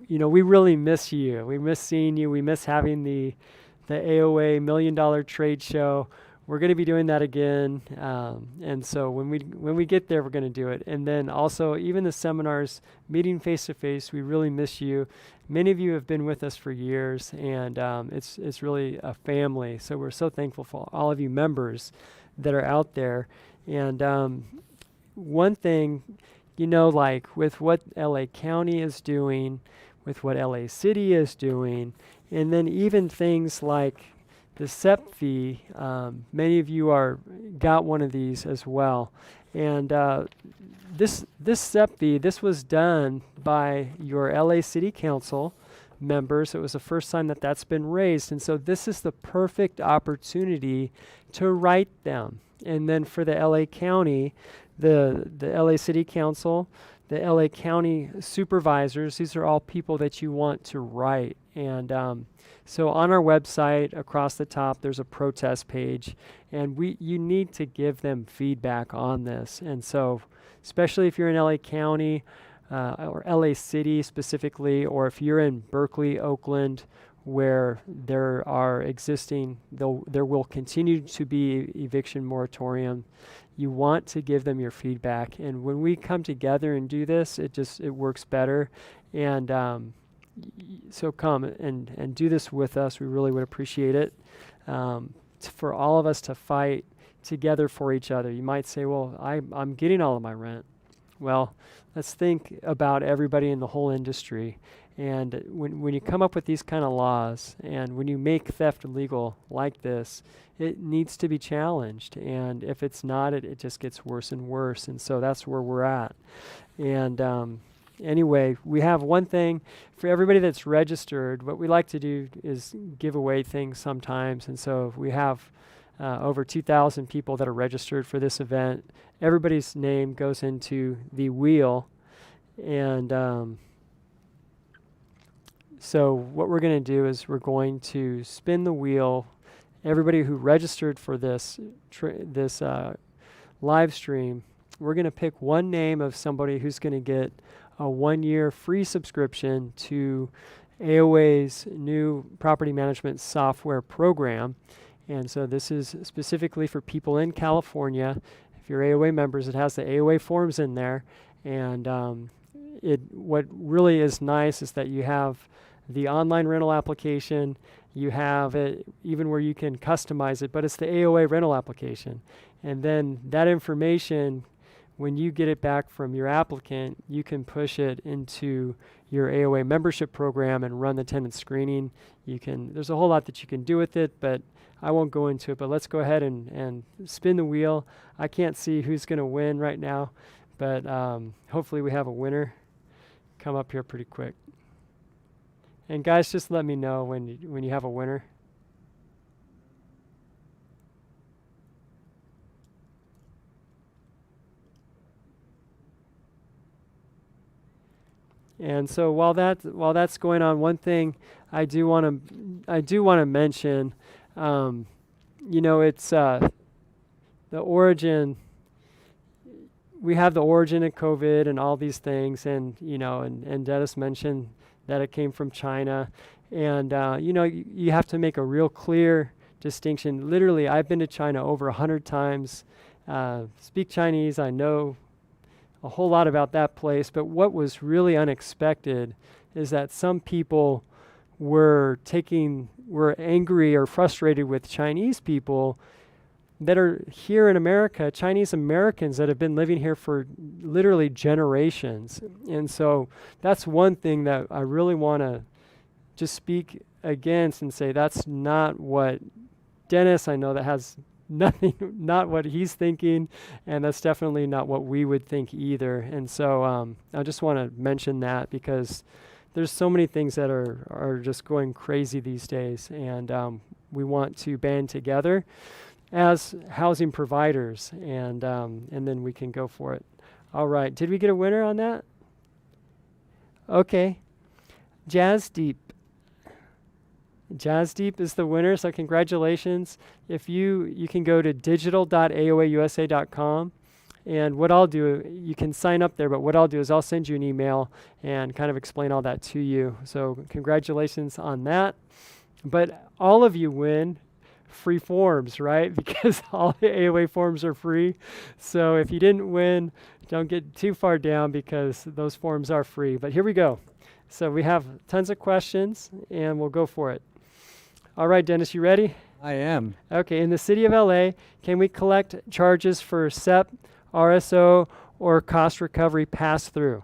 Speaker 1: we really miss you. We miss seeing you. We miss having the AOA $1 Million Trade Show. We're going to be doing that again. And so when we get there, we're going to do it. And then also even the seminars, meeting face to face, we really miss you. Many of you have been with us for years, and it's really a family. So we're so thankful for all of you members that are out there. And one thing, like with what LA County is doing, with what LA City is doing, and then even things like the SEP fee, many of you got one of these as well. And this SEP fee, this was done by your LA City Council members. It was the first time that that's been raised, and so this is the perfect opportunity to write them. And then for the LA County, the LA City Council, the LA County supervisors. These are all people that you want to write. And so on our website, across the top, there's a protest page, and you need to give them feedback on this. And so, especially if you're in LA County or LA City specifically, or if you're in Berkeley, Oakland, where there will continue to be eviction moratorium, you want to give them your feedback. And when we come together and do this, it works better. And so come and do this with us. We really would appreciate it. For all of us to fight together for each other. You might say, well, I'm getting all of my rent. Well, let's think about everybody in the whole industry. And when you come up with these kind of laws, and when you make theft illegal like this, it needs to be challenged. And if it's not, it just gets worse and worse. And so that's where we're at. And anyway, we have one thing for everybody that's registered. What we like to do is give away things sometimes. And so we have over 2,000 people that are registered for this event. Everybody's name goes into the wheel. And so what we're going to do is we're going to spin the wheel. Everybody who registered for this live stream, we're going to pick one name of somebody who's going to get a 1-year free subscription to AOA's new property management software program. And so this is specifically for people in California. If you're AOA members, it has the AOA forms in there. And what really is nice is that you have the online rental application. You have it even where you can customize it, but it's the AOA rental application. And then that information, when you get it back from your applicant, you can push it into your AOA membership program and run the tenant screening. There's a whole lot that you can do with it, but I won't go into it. But let's go ahead and spin the wheel. I can't see who's going to win right now, but hopefully we have a winner come up here pretty quick. And guys, just let me know when you have a winner. And so while that's going on, one thing I do want to mention, it's the origin. We have the origin of COVID and all these things, and and Dennis mentioned that it came from China, and you have to make a real clear distinction. Literally, I've been to China over 100 times, speak Chinese. I know a whole lot about that place, but what was really unexpected is that some people were angry or frustrated with Chinese people that are here in America, Chinese Americans that have been living here for literally generations. And so that's one thing that I really want to just speak against and say that's not what Dennis, I know that has not what he's thinking, and that's definitely not what we would think either. And so I just want to mention that because there's so many things that are just going crazy these days, and we want to band together as housing providers, and then we can go for it. All right, did we get a winner on that? Okay, Jazz Deep is the winner, so congratulations. If you can go to digital.aoausa.com, and what I'll do, you can sign up there, but what I'll do is I'll send you an email and kind of explain all that to you. So congratulations on that. But all of you win free forms, right? Because all the AOA forms are free. So if you didn't win, don't get too far down because those forms are free. But here we go. So we have tons of questions, and we'll go for it. All right, Dennis, you ready?
Speaker 2: I am.
Speaker 1: Okay, in the city of LA, can we collect charges for SEP, RSO, or cost recovery pass-through?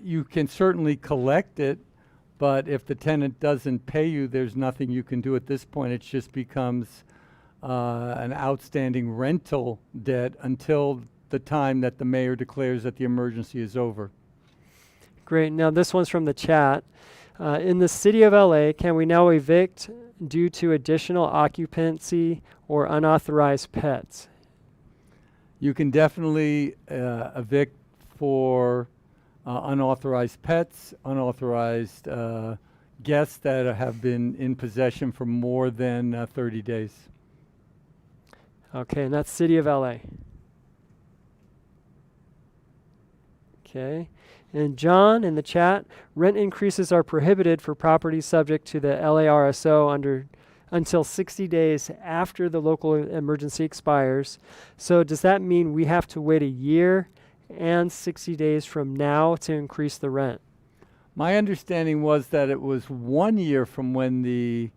Speaker 2: You can certainly collect it, but if the tenant doesn't pay you, there's nothing you can do at this point. It just becomes an outstanding rental debt until the time that the mayor declares that the emergency is over.
Speaker 1: Great. Now this one's from the chat. In the city of LA, can we now evict due to additional occupancy or unauthorized pets?
Speaker 2: You can definitely evict for unauthorized pets, unauthorized guests that have been in possession for more than 30 days.
Speaker 1: Okay, and that's City of LA. Okay. And John in the chat, rent increases are prohibited for properties subject to the LARSO until 60 days after the local emergency expires. So does that mean we have to wait a year and 60 days from now to increase the rent?
Speaker 2: My understanding was that it was 1 year from when the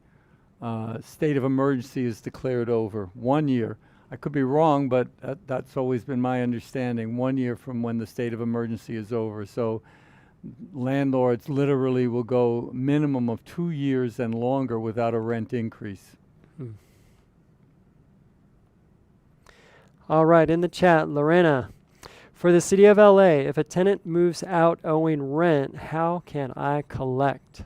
Speaker 2: state of emergency is declared over. 1 year. I could be wrong, but that's always been my understanding. 1 year from when the state of emergency is over. So landlords literally will go minimum of 2 years and longer without a rent increase.
Speaker 1: All right, in the chat, Lorena, for the City of LA, if a tenant moves out owing rent, how can I collect?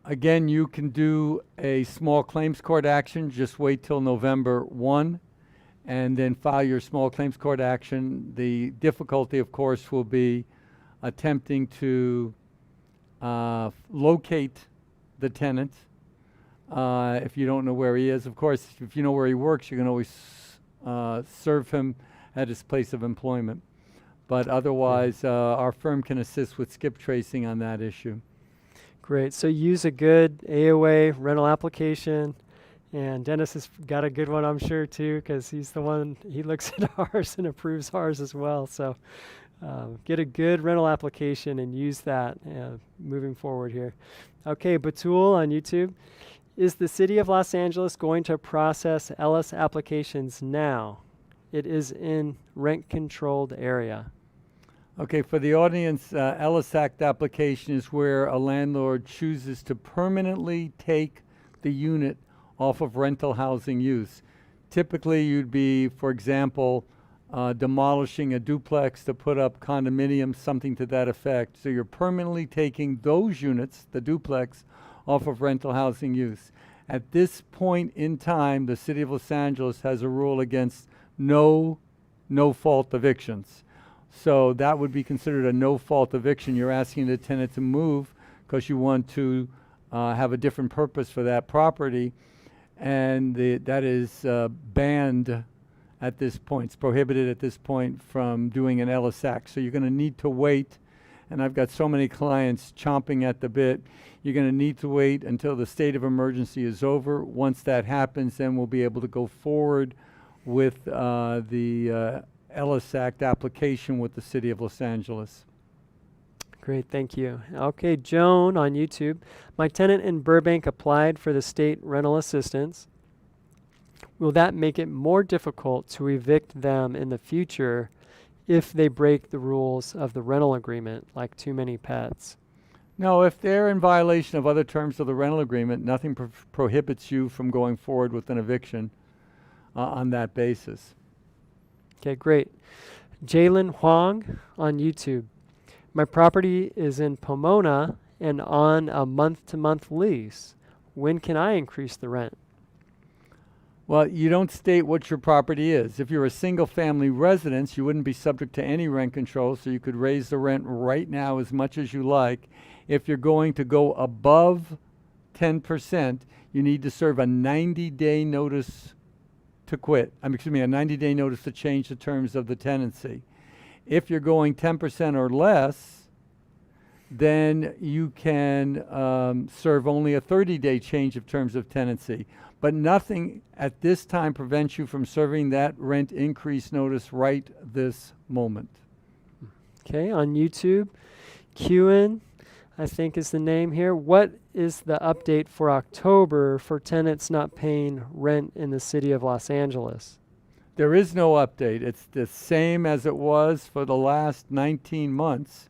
Speaker 2: Again, you can do a small claims court action. Just wait till November 1 and then file your small claims court action. The difficulty, of course, will be attempting to locate the tenant if you don't know where he is. Of course, if you know where he works, you can always serve him at his place of employment. But otherwise, our firm can assist with skip tracing on that issue.
Speaker 1: Great. So use a good AOA rental application. And Dennis has got a good one, I'm sure, too, because he's the one, he looks at ours and approves ours as well. So get a good rental application and use that moving forward here. Okay, Batul on YouTube. Is the City of Los Angeles going to process LS applications now? It is in rent-controlled area.
Speaker 2: Okay, for the audience, Ellis Act application is where a landlord chooses to permanently take the unit off of rental housing use. Typically, you'd be, for example, demolishing a duplex to put up condominiums, something to that effect. So you're permanently taking those units, the duplex, off of rental housing use. At this point in time, the City of Los Angeles has a rule against no-fault evictions. So that would be considered a no-fault eviction. You're asking the tenant to move because you want to have a different purpose for that property, and that is banned at this point. It's prohibited at this point from doing an Ellis Act. So you're going to need to wait, and I've got so many clients chomping at the bit. You're going to need to wait until the state of emergency is over. Once that happens, then we'll be able to go forward with the Ellis Act application with the City of Los Angeles.
Speaker 1: Great, thank you. Okay, Joan on YouTube. My tenant in Burbank applied for the state rental assistance. Will that make it more difficult to evict them in the future if they break the rules of the rental agreement, like too many pets?
Speaker 2: No, if they're in violation of other terms of the rental agreement, nothing prohibits you from going forward with an eviction on that basis.
Speaker 1: Okay, great. Jalen Huang on YouTube. My property is in Pomona and on a month-to-month lease. When can I increase the rent?
Speaker 2: Well, you don't state what your property is. If you're a single-family residence, you wouldn't be subject to any rent control, so you could raise the rent right now as much as you like. If you're going to go above 10%, you need to serve a 90-day notice to quit. A 90-day notice to change the terms of the tenancy. If you're going 10% or less, then you can serve only a 30-day change of terms of tenancy. But nothing at this time prevents you from serving that rent increase notice right this moment.
Speaker 1: Okay, on YouTube, Qin, I think is the name here. What is the update for October for tenants not paying rent in the City of Los Angeles?
Speaker 2: There is no update. It's the same as it was for the last 19 months.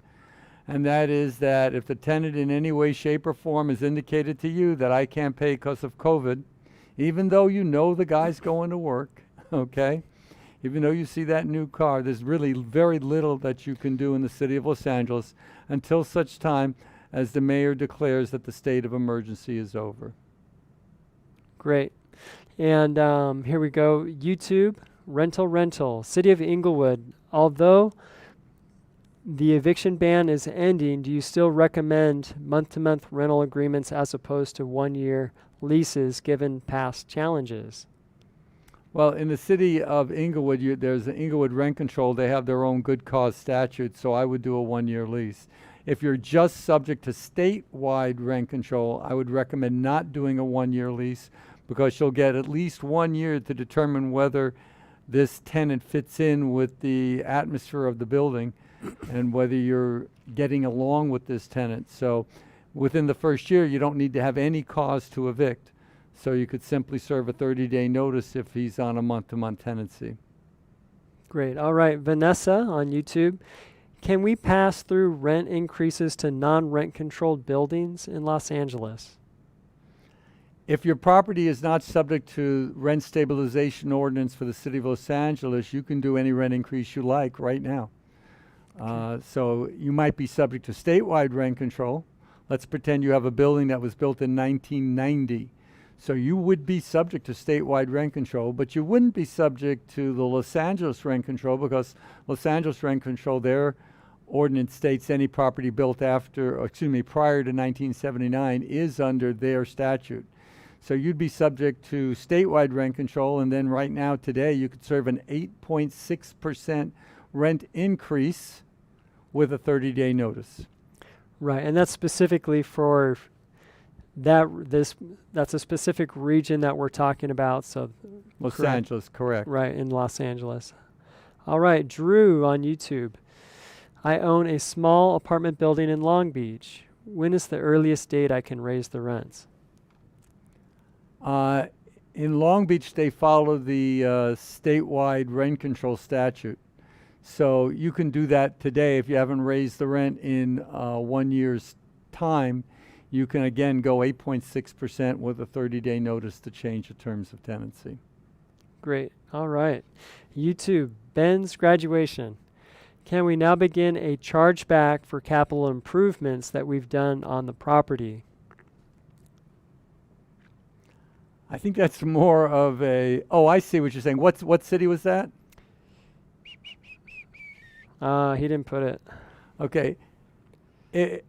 Speaker 2: And that is that if the tenant in any way, shape, or form has indicated to you that I can't pay because of COVID, even though you know the guy's going to work, okay? Even though you see that new car, there's really very little that you can do in the City of Los Angeles until such time as the mayor declares that the state of emergency is over.
Speaker 1: Great. And here we go. YouTube, rental. City of Inglewood, although the eviction ban is ending, do you still recommend month-to-month rental agreements as opposed to one-year leases given past challenges?
Speaker 2: Well, in the city of Inglewood, there's an Inglewood rent control. They have their own good cause statute, so I would do a one-year lease. If you're just subject to statewide rent control, I would recommend not doing a one-year lease because you'll get at least 1 year to determine whether this tenant fits in with the atmosphere of the building and whether you're getting along with this tenant. So within the first year, you don't need to have any cause to evict. So you could simply serve a 30-day notice if he's on a month-to-month tenancy.
Speaker 1: Great. All right. Vanessa on YouTube. Can we pass through rent increases to non-rent controlled buildings in Los Angeles?
Speaker 2: If your property is not subject to rent stabilization ordinance for the city of Los Angeles, you can do any rent increase you like right now. So you might be subject to statewide rent control. Let's pretend you have a building that was built in 1990. So you would be subject to statewide rent control, but you wouldn't be subject to the Los Angeles rent control because Los Angeles rent control, their ordinance states any property built prior to 1979 is under their statute. So you'd be subject to statewide rent control, and then right now today you could serve an 8.6% rent increase with a 30-day notice.
Speaker 1: Right, and that's specifically for that's a specific region that we're talking about. So
Speaker 2: Los Angeles, correct.
Speaker 1: Right, in Los Angeles. All right, Drew on YouTube. I own a small apartment building in Long Beach. When is the earliest date I can raise the rents?
Speaker 2: In Long Beach, they follow the statewide rent control statute. So you can do that today. If you haven't raised the rent in 1 year's time, you can again go 8.6% with a 30-day notice to change the terms of tenancy.
Speaker 1: Great. All right. YouTube, Ben's graduation. Can we now begin a chargeback for capital improvements that we've done on the property?
Speaker 2: I think that's more of a, I see what you're saying. What city was that?
Speaker 1: He didn't put it.
Speaker 2: Okay.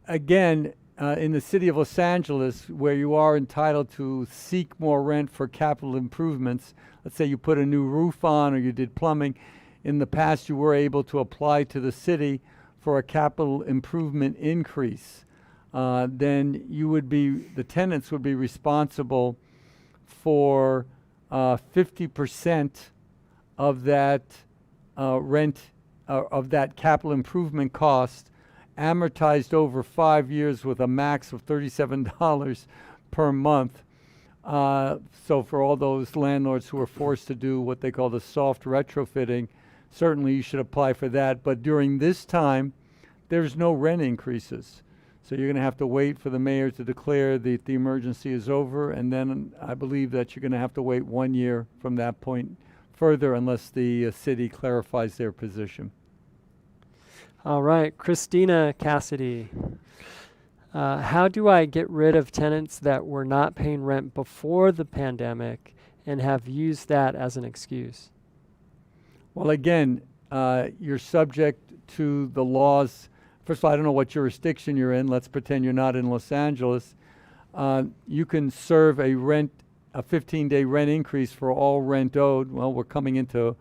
Speaker 2: Again, in the city of Los Angeles, where you are entitled to seek more rent for capital improvements, let's say you put a new roof on or you did plumbing, in the past you were able to apply to the city for a capital improvement increase. Then the tenants would be responsible for 50% of that rent, of that capital improvement cost, amortized over 5 years with a max of $37 per month. So for all those landlords who are forced to do what they call the soft retrofitting, certainly you should apply for that. But during this time, there's no rent increases. So you're going to have to wait for the mayor to declare that the emergency is over, and then I believe that you're going to have to wait 1 year from that point further unless the city clarifies their position.
Speaker 1: All right, Christina Cassidy. How do I get rid of tenants that were not paying rent before the pandemic and have used that as an excuse?
Speaker 2: Well, again, you're subject to the laws. First of all, I don't know what jurisdiction you're in. Let's pretend you're not in Los Angeles. You can serve a 15-day rent increase for all rent owed. Well, we're coming into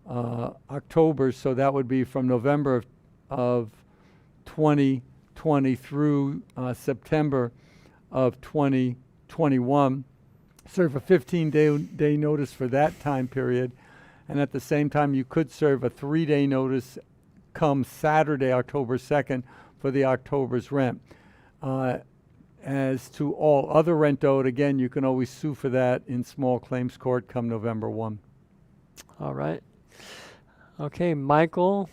Speaker 2: October, so that would be from November of 2020 through September of 2021. Serve a 15-day notice for that time period. And at the same time, you could serve a 3-day notice come Saturday, October 2nd, for the October's rent. As to all other rent owed, again, you can always sue for that in small claims court come November 1.
Speaker 1: All right. Okay, Michael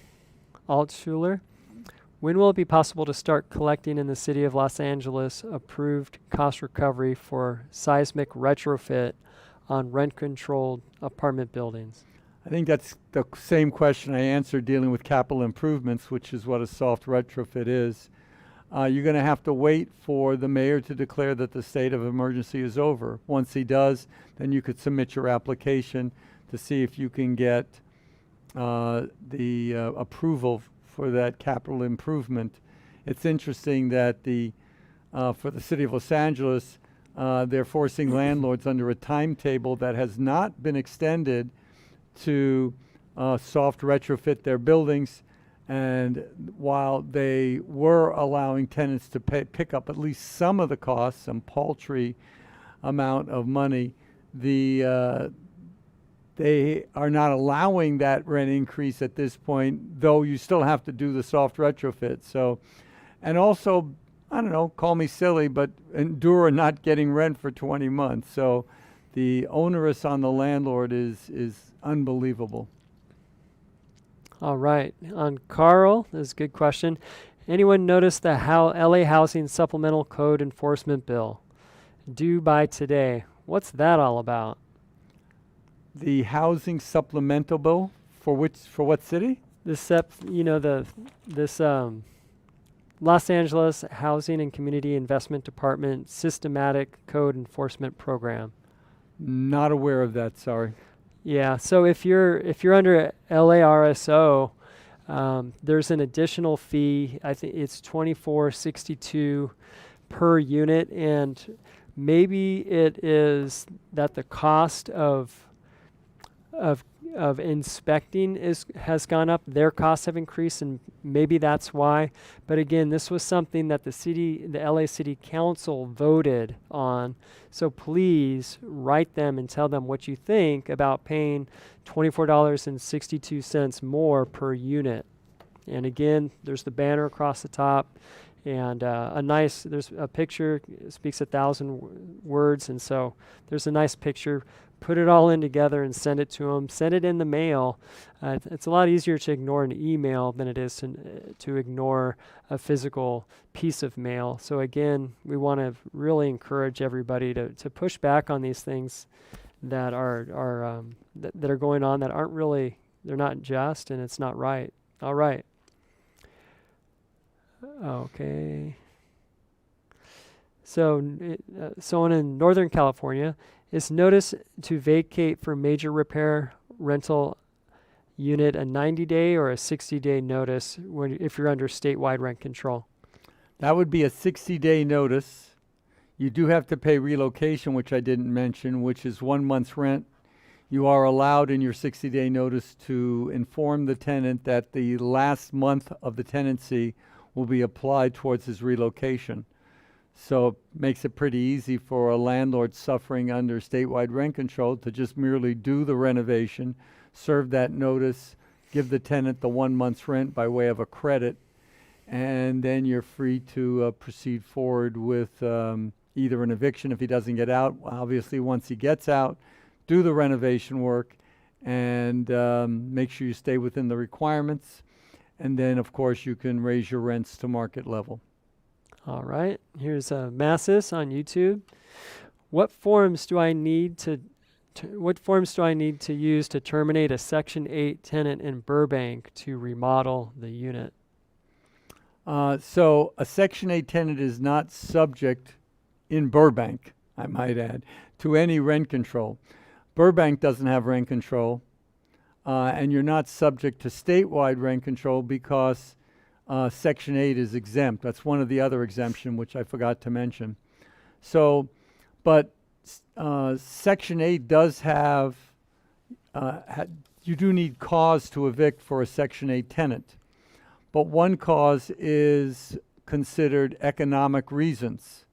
Speaker 1: Altschuler. When will it be possible to start collecting in the city of Los Angeles approved cost recovery for seismic retrofit on rent-controlled apartment buildings?
Speaker 2: I think that's the same question I answered dealing with capital improvements, which is what a soft retrofit is. You're going to have to wait for the mayor to declare that the state of emergency is over. Once he does, then you could submit your application to see if you can get the approval for that capital improvement. It's interesting that for the city of Los Angeles, they're forcing landlords under a timetable that has not been extended to soft retrofit their buildings. And while they were allowing tenants to pick up at least some of the costs, some paltry amount of money, they are not allowing that rent increase at this point, though you still have to do the soft retrofit. So, and also, I don't know, call me silly, but endure not getting rent for 20 months. So the onerous on the landlord is unbelievable.
Speaker 1: All right. On Carl, this is a good question. Anyone notice the LA Housing Supplemental Code Enforcement Bill due by today? What's that all about?
Speaker 2: The housing supplemental bill for what city?
Speaker 1: This Los Angeles Housing and Community Investment Department Systematic Code Enforcement Program.
Speaker 2: Not aware of that, sorry.
Speaker 1: Yeah, so if you're under LARSO, there's an additional fee. I think it's $24.62 per unit, and maybe it is that the cost of inspecting has gone up. Their costs have increased, and maybe that's why. But again, this was something that the LA City Council voted on. So please write them and tell them what you think about paying $24.62 more per unit. And again, there's the banner across the top, and there's a picture. It speaks 1,000 words, and so there's a nice picture. Put it all in together and send it to them. Send it in the mail. It's a lot easier to ignore an email than it is to ignore a physical piece of mail. So again, we want to really encourage everybody to push back on these things that are going on that aren't really, they're not just, and it's not right. All right. Okay. So someone in Northern California is notice to vacate for major repair rental unit a 90-day or a 60-day notice if you're under statewide rent control?
Speaker 2: That would be a 60-day notice. You do have to pay relocation, which I didn't mention, which is 1 month's rent. You are allowed in your 60-day notice to inform the tenant that the last month of the tenancy will be applied towards his relocation. So it makes it pretty easy for a landlord suffering under statewide rent control to just merely do the renovation, serve that notice, give the tenant the 1 month's rent by way of a credit, and then you're free to proceed forward with either an eviction if he doesn't get out. Obviously, once he gets out, do the renovation work and make sure you stay within the requirements. And then, of course, you can raise your rents to market level.
Speaker 1: All right, here's Massis on YouTube. What forms do I need to use to terminate a Section 8 tenant in Burbank to remodel the unit?
Speaker 2: So a Section 8 tenant is not subject in Burbank, I might add, to any rent control. Burbank doesn't have rent control, and you're not subject to statewide rent control because Section 8 is exempt. That's one of the other exemptions, which I forgot to mention. So, but Section 8 does have, you do need cause to evict for a Section 8 tenant. But one cause is considered economic reasons.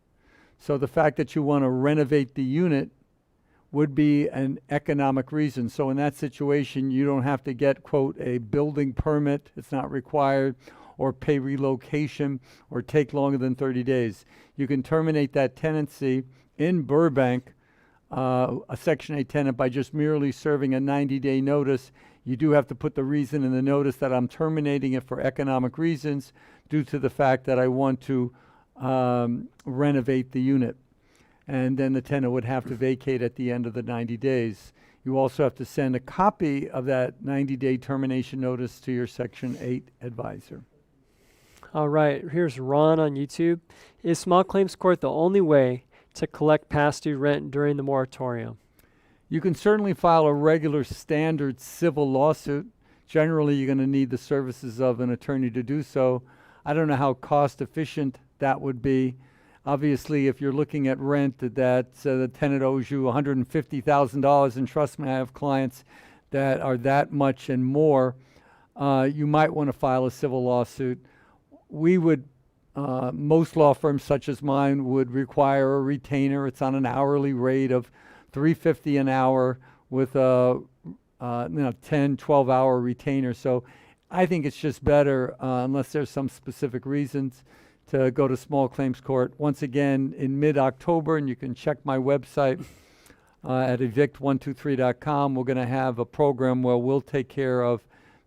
Speaker 2: So the fact that you want to renovate the unit would be an economic reason. So in that situation, you don't have to get, quote, a building permit. It's not required, or pay relocation, or take longer than 30 days. You can terminate that tenancy in Burbank, a Section 8 tenant, by just merely serving a 90-day notice. You do have to put the reason in the notice that I'm terminating it for economic reasons due to the fact that I want to renovate the unit. And then the tenant would have to vacate at the end of the 90 days. You also have to send a copy of that 90-day termination notice to your Section 8 advisor.
Speaker 1: All right, here's Ron on YouTube. Is small claims court the only way to collect past due rent during the moratorium?
Speaker 2: You can certainly file a regular standard civil lawsuit. Generally, you're going to need the services of an attorney to do so. I don't know how cost efficient that would be. Obviously, if you're looking at rent that the tenant owes you $150,000, and trust me, I have clients that are that much and more, you might want to file a civil lawsuit. We would, most law firms such as mine would require a retainer. It's on an hourly rate of $350 an hour with a 10, 12-hour retainer. So I think it's just better, unless there's some specific reasons, to go to small claims court. Once again, in mid-October, and you can check my website at evict123.com, we're going to have a program where we'll take care of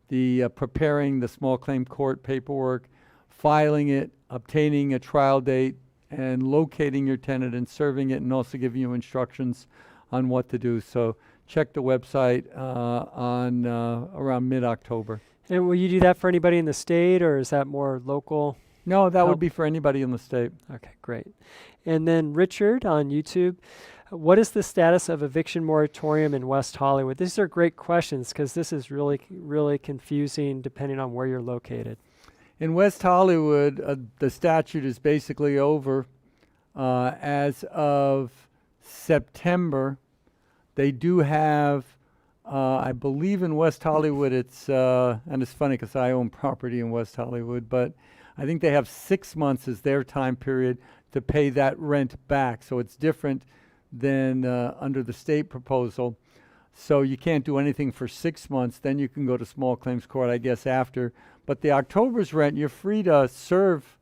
Speaker 2: the preparing the small claim court paperwork, filing it, obtaining a trial date, and locating your tenant and serving it, and also giving you instructions on what to do. So check the website on around mid-October.
Speaker 1: And will you do that for anybody in the state, or is that more local?
Speaker 2: No, that
Speaker 1: help?
Speaker 2: would be for anybody in the state.
Speaker 1: Okay, great. And then Richard on YouTube, what is the status of eviction moratorium in West Hollywood? These are great questions because this is really, really confusing depending on where you're located.
Speaker 2: In West Hollywood, the statute is basically over as of September. They do have, I believe in West Hollywood, it's, and it's funny because I own property in West Hollywood, but I think they have 6 months as their time period to pay that rent back. So it's different than under the state proposal. So you can't do anything for 6 months. Then you can go to small claims court, I guess, after. But the October's rent, you're free to serve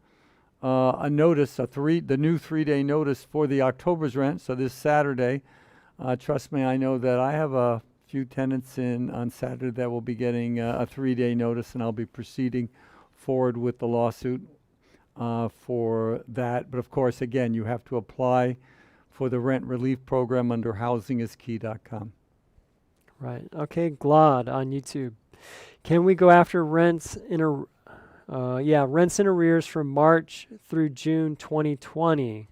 Speaker 2: a notice, the new 3-day notice for the October's rent. So this Saturday, trust me, I know that I have a few tenants in on Saturday that will be getting a 3-day notice, and I'll be proceeding forward with the lawsuit for that. But of course, again, you have to apply for the rent relief program under housingiskey.com.
Speaker 1: Right. Okay, Glad on YouTube. Can we go after rents in rents in arrears from March through June 2020?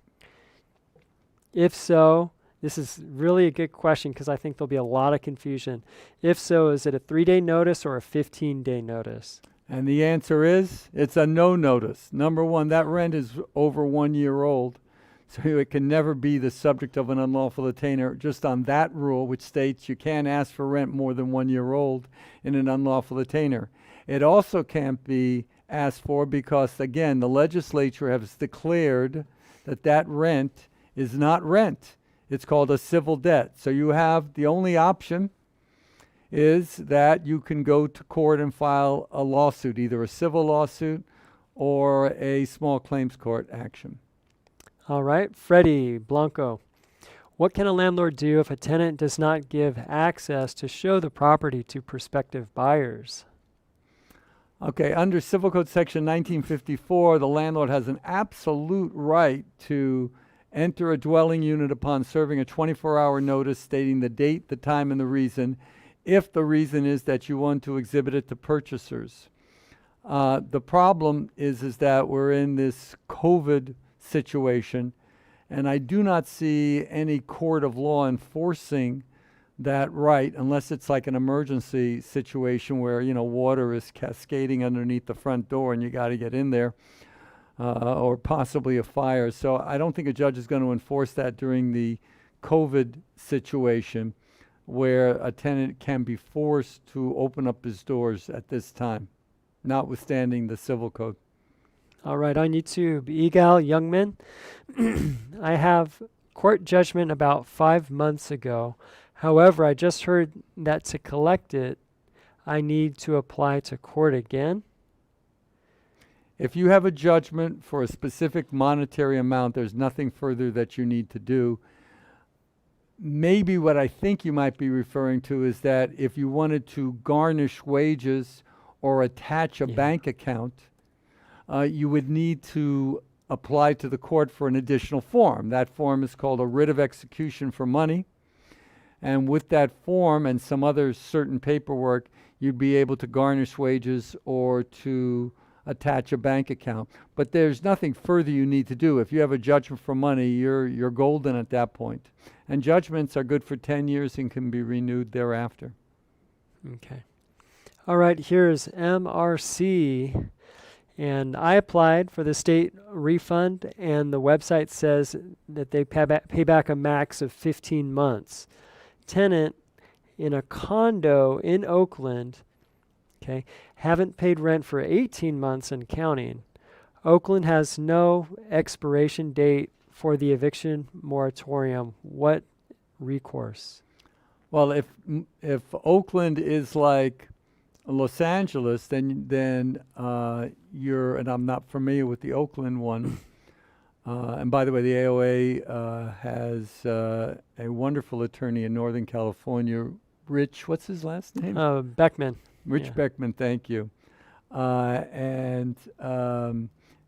Speaker 1: If so, this is really a good question because I think there'll be a lot of confusion. If so, is it a 3-day notice or a 15-day notice?
Speaker 2: And the answer is, it's a no notice. Number one, that rent is over 1 year old, so it can never be the subject of an unlawful detainer just on that rule, which states you can't ask for rent more than 1 year old in an unlawful detainer. It also can't be asked for because, again, the legislature has declared that that rent is not rent. It's called a civil debt. So you have the only option is that you can go to court and file a lawsuit, either a civil lawsuit or a small claims court action.
Speaker 1: All right, Freddie Blanco. What can a landlord do if a tenant does not give access to show the property to prospective buyers?
Speaker 2: Okay, under Civil Code Section 1954, the landlord has an absolute right to enter a dwelling unit upon serving a 24-hour notice stating the date, the time, and the reason, if the reason is that you want to exhibit it to purchasers. The problem is that we're in this COVID situation, and I do not see any court of law enforcing that right unless it's like an emergency situation where, water is cascading underneath the front door and you got to get in there, or possibly a fire. So I don't think a judge is going to enforce that during the COVID situation where a tenant can be forced to open up his doors at this time, notwithstanding the civil code.
Speaker 1: All right, on YouTube, Egal Youngman. I have court judgment about 5 months ago. However, I just heard that to collect it, I need to apply to court again.
Speaker 2: If you have a judgment for a specific monetary amount, there's nothing further that you need to do. Maybe what I think you might be referring to is that if you wanted to garnish wages or attach a bank account, you would need to apply to the court for an additional form. That form is called a writ of execution for money. And with that form and some other certain paperwork, you'd be able to garnish wages or to attach a bank account. But there's nothing further you need to do. If you have a judgment for money, you're golden at that point. And judgments are good for 10 years and can be renewed thereafter.
Speaker 1: Okay. All right, here's MRC. And I applied for the state refund, and the website says that they pay back a max of 15 months. Tenant in a condo in Oakland, okay, haven't paid rent for 18 months and counting. Oakland has no expiration date for the eviction moratorium. What recourse?
Speaker 2: Well, if Oakland is like Los Angeles, then you're, and I'm not familiar with the Oakland one. And by the way, the AOA has a wonderful attorney in Northern California, Rich. What's his last name?
Speaker 1: Beckman.
Speaker 2: Rich
Speaker 1: Yeah.
Speaker 2: Beckman. Thank you.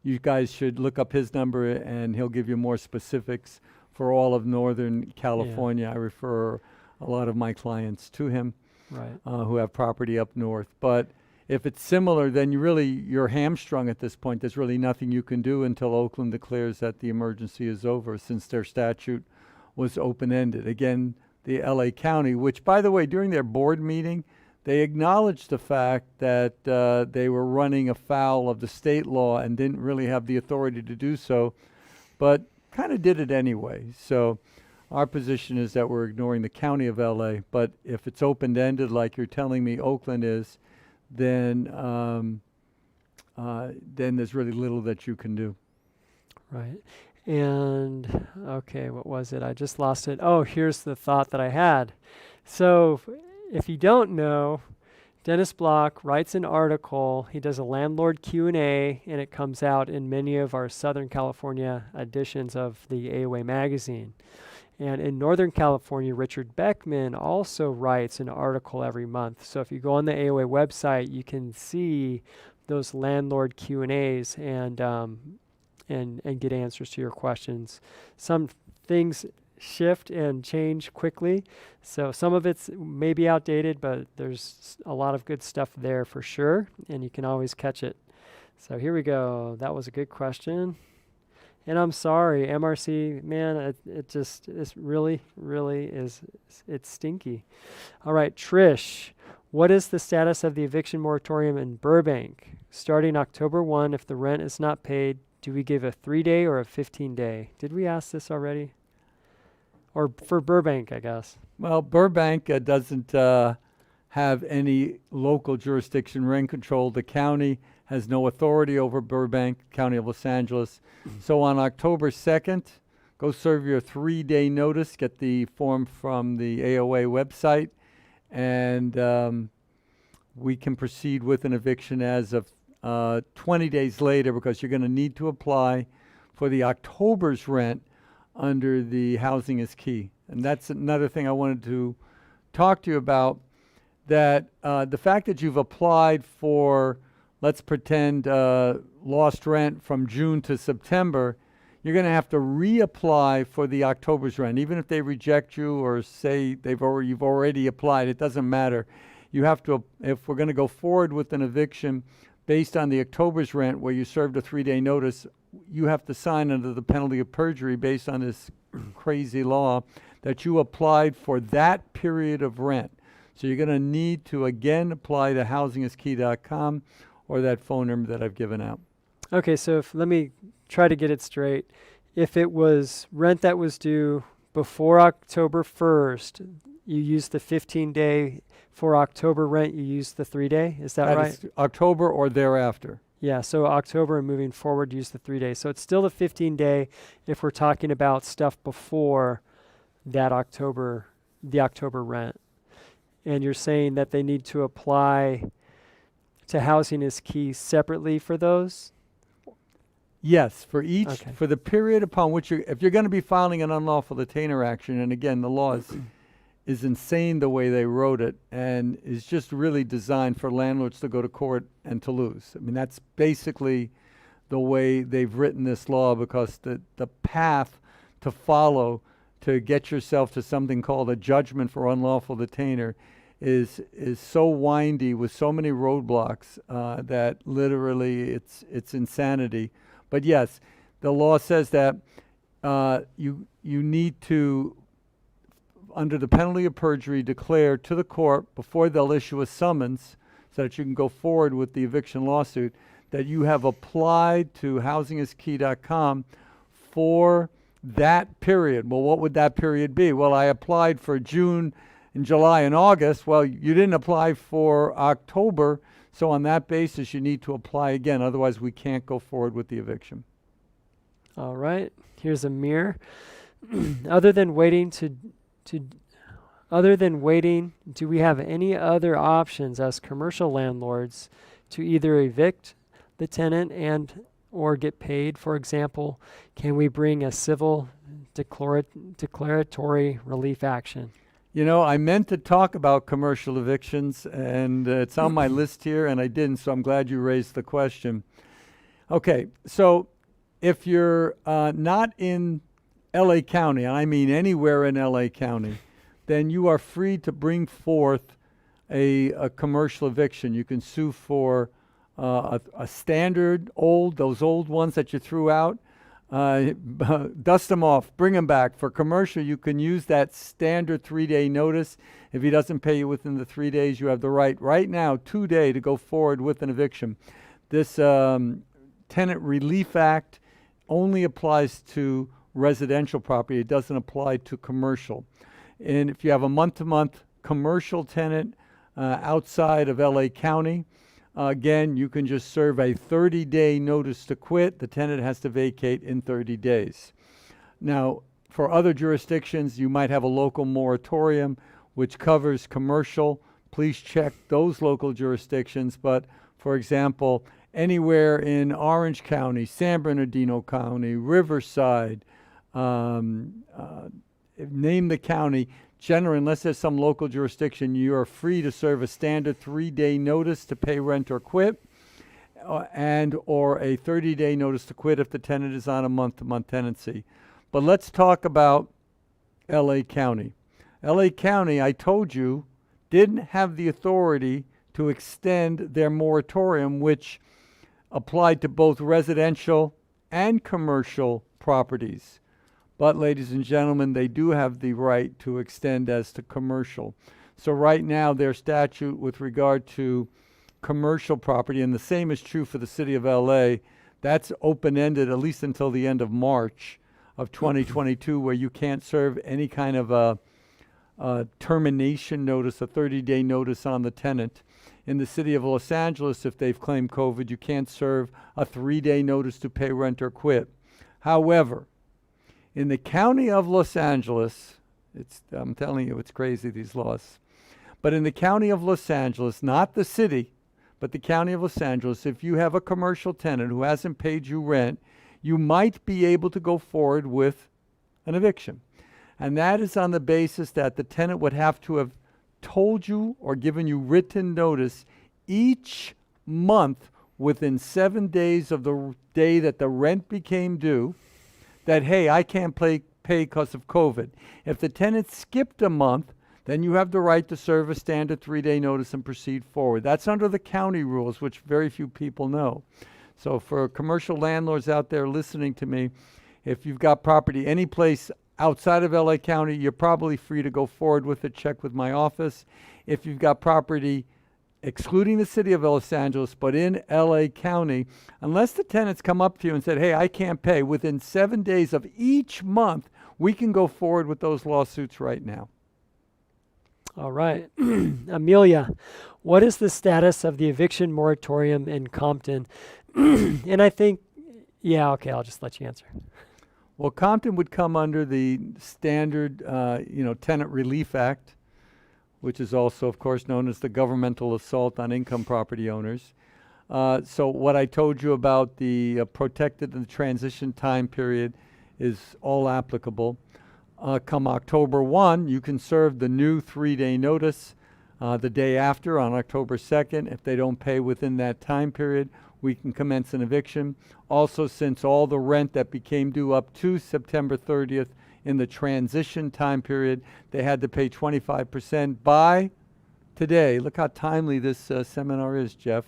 Speaker 2: You guys should look up his number, and he'll give you more specifics for all of Northern California. I refer a lot of my clients to him.
Speaker 1: Right.
Speaker 2: Who have property up north. But if it's similar, then you're hamstrung at this point. There's really nothing you can do until Oakland declares that the emergency is over, since their statute was open-ended. Again, the LA County, which, by the way, during their board meeting, they acknowledged the fact that they were running afoul of the state law and didn't really have the authority to do so, but kind of did it anyway. So our position is that we're ignoring the county of LA, but if it's open-ended like you're telling me Oakland is, then there's really little that you can do.
Speaker 1: Right. And, okay, what was it? I just lost it. Oh, here's the thought that I had. So if you don't know, Dennis Block writes an article. He does a landlord Q&A, and it comes out in many of our Southern California editions of the AOA magazine. And in Northern California, Richard Beckman also writes an article every month. So if you go on the AOA website, you can see those landlord Q&As and get answers to your questions. Some things shift and change quickly, so some of it's maybe outdated, but there's a lot of good stuff there for sure, and you can always catch it. So here we go. That was a good question. And I'm sorry, MRC, man, it's really it's stinky. All right, Trish, what is the status of the eviction moratorium in Burbank? Starting October 1, if the rent is not paid, do we give a 3-day or a 15-day? Did we ask this already? Or for Burbank, I guess.
Speaker 2: Well, Burbank doesn't have any local jurisdiction rent control. The county has no authority over Burbank, County of Los Angeles. So on October 2nd, go serve your 3-day notice, get the form from the AOA website, and we can proceed with an eviction as of 20 days later, because you're going to need to apply for the October's rent under the Housing is Key. And that's another thing I wanted to talk to you about, that the fact that you've applied for, let's pretend, lost rent from June to September, you're going to have to reapply for the October's rent. Even if they reject you or say you've already applied, it doesn't matter. You have to, if we're going to go forward with an eviction based on the October's rent where you served a 3-day notice, you have to sign under the penalty of perjury based on this crazy law that you applied for that period of rent. So you're going to need to again apply to housingiskey.com or that phone number that I've given out.
Speaker 1: Okay, so let me try to get it straight. If it was rent that was due before October 1st, you use the 15-day. For October rent, you use the 3-day. Is that right?
Speaker 2: Is October or thereafter.
Speaker 1: Yeah, so October and moving forward, use the 3-day. So it's still the 15-day if we're talking about stuff before that the October rent. And you're saying that they need to apply to Housing is Key separately for those?
Speaker 2: Yes, for each,
Speaker 1: Okay.
Speaker 2: for the period upon which if you're going to be filing an unlawful detainer action, and again, the law is insane the way they wrote it, and is just really designed for landlords to go to court and to lose. I mean, that's basically the way they've written this law, because the path to follow to get yourself to something called a judgment for unlawful detainer is so windy with so many roadblocks that literally it's insanity. But yes, the law says that you need to, under the penalty of perjury, declare to the court before they'll issue a summons so that you can go forward with the eviction lawsuit that you have applied to housingiskey.com for that period. Well, what would that period be? Well, I applied for June and July and August. Well, you didn't apply for October, so on that basis you need to apply again. Otherwise, we can't go forward with the eviction.
Speaker 1: All right. Here's a mirror. Other than waiting, do we have any other options as commercial landlords to either evict the tenant and or get paid? For example, can we bring a civil declaratory relief action?
Speaker 2: You know, I meant to talk about commercial evictions, and it's on my list here, and I didn't, so I'm glad you raised the question. Okay, so if you're not in LA County, and I mean anywhere in LA County, then you are free to bring forth a commercial eviction. You can sue for a standard those old ones that you threw out, dust them off, bring them back. For commercial, you can use that standard 3-day notice. If he doesn't pay you within the 3 days, you have the right now, today, to go forward with an eviction. This Tenant Relief Act only applies to residential property. It doesn't apply to commercial. And if you have a month-to-month commercial tenant outside of LA County, again, you can just serve a 30-day notice to quit. The tenant has to vacate in 30 days. Now, for other jurisdictions, you might have a local moratorium which covers commercial. Please check those local jurisdictions. But, for example, anywhere in Orange County, San Bernardino County, Riverside, name the county, generally, unless there's some local jurisdiction, you are free to serve a standard 3-day notice to pay rent or quit, and or a 30-day notice to quit if the tenant is on a month-to-month tenancy. But let's talk about LA County. LA County, I told you, didn't have the authority to extend their moratorium, which applied to both residential and commercial properties. But, ladies and gentlemen, they do have the right to extend as to commercial. So right now, their statute with regard to commercial property, and the same is true for the city of LA, that's open-ended at least until the end of March of 2022, where you can't serve any kind of a termination notice, a 30-day notice on the tenant. In the city of Los Angeles, if they've claimed COVID, you can't serve a 3-day notice to pay rent or quit. However, in the county of Los Angeles, I'm telling you, it's crazy, these laws. But in the county of Los Angeles, not the city, but the county of Los Angeles, if you have a commercial tenant who hasn't paid you rent, you might be able to go forward with an eviction. And that is on the basis that the tenant would have to have told you or given you written notice each month within 7 days of the day that the rent became due, that, hey, I can't pay because of COVID. If the tenant skipped a month, then you have the right to serve a standard 3-day notice and proceed forward. That's under the county rules, which very few people know. So for commercial landlords out there listening to me, if you've got property any place outside of LA County, you're probably free to go forward with it. Check with my office. If you've got property excluding the city of Los Angeles, but in LA County, unless the tenants come up to you and said, hey, I can't pay, within 7 days of each month, we can go forward with those lawsuits right now.
Speaker 1: All right. Amelia, what is the status of the eviction moratorium in Compton? And I think, I'll just let you answer.
Speaker 2: Well, Compton would come under the standard, Tenant Relief Act, which is also, of course, known as the governmental assault on income property owners. So what I told you about the protected and transition time period is all applicable. Come October 1, you can serve the new 3-day notice the day after on October 2nd. If they don't pay within that time period, we can commence an eviction. Also, since all the rent that became due up to September 30th in the transition time period, they had to pay 25% by today. Look how timely this seminar is, Jeff.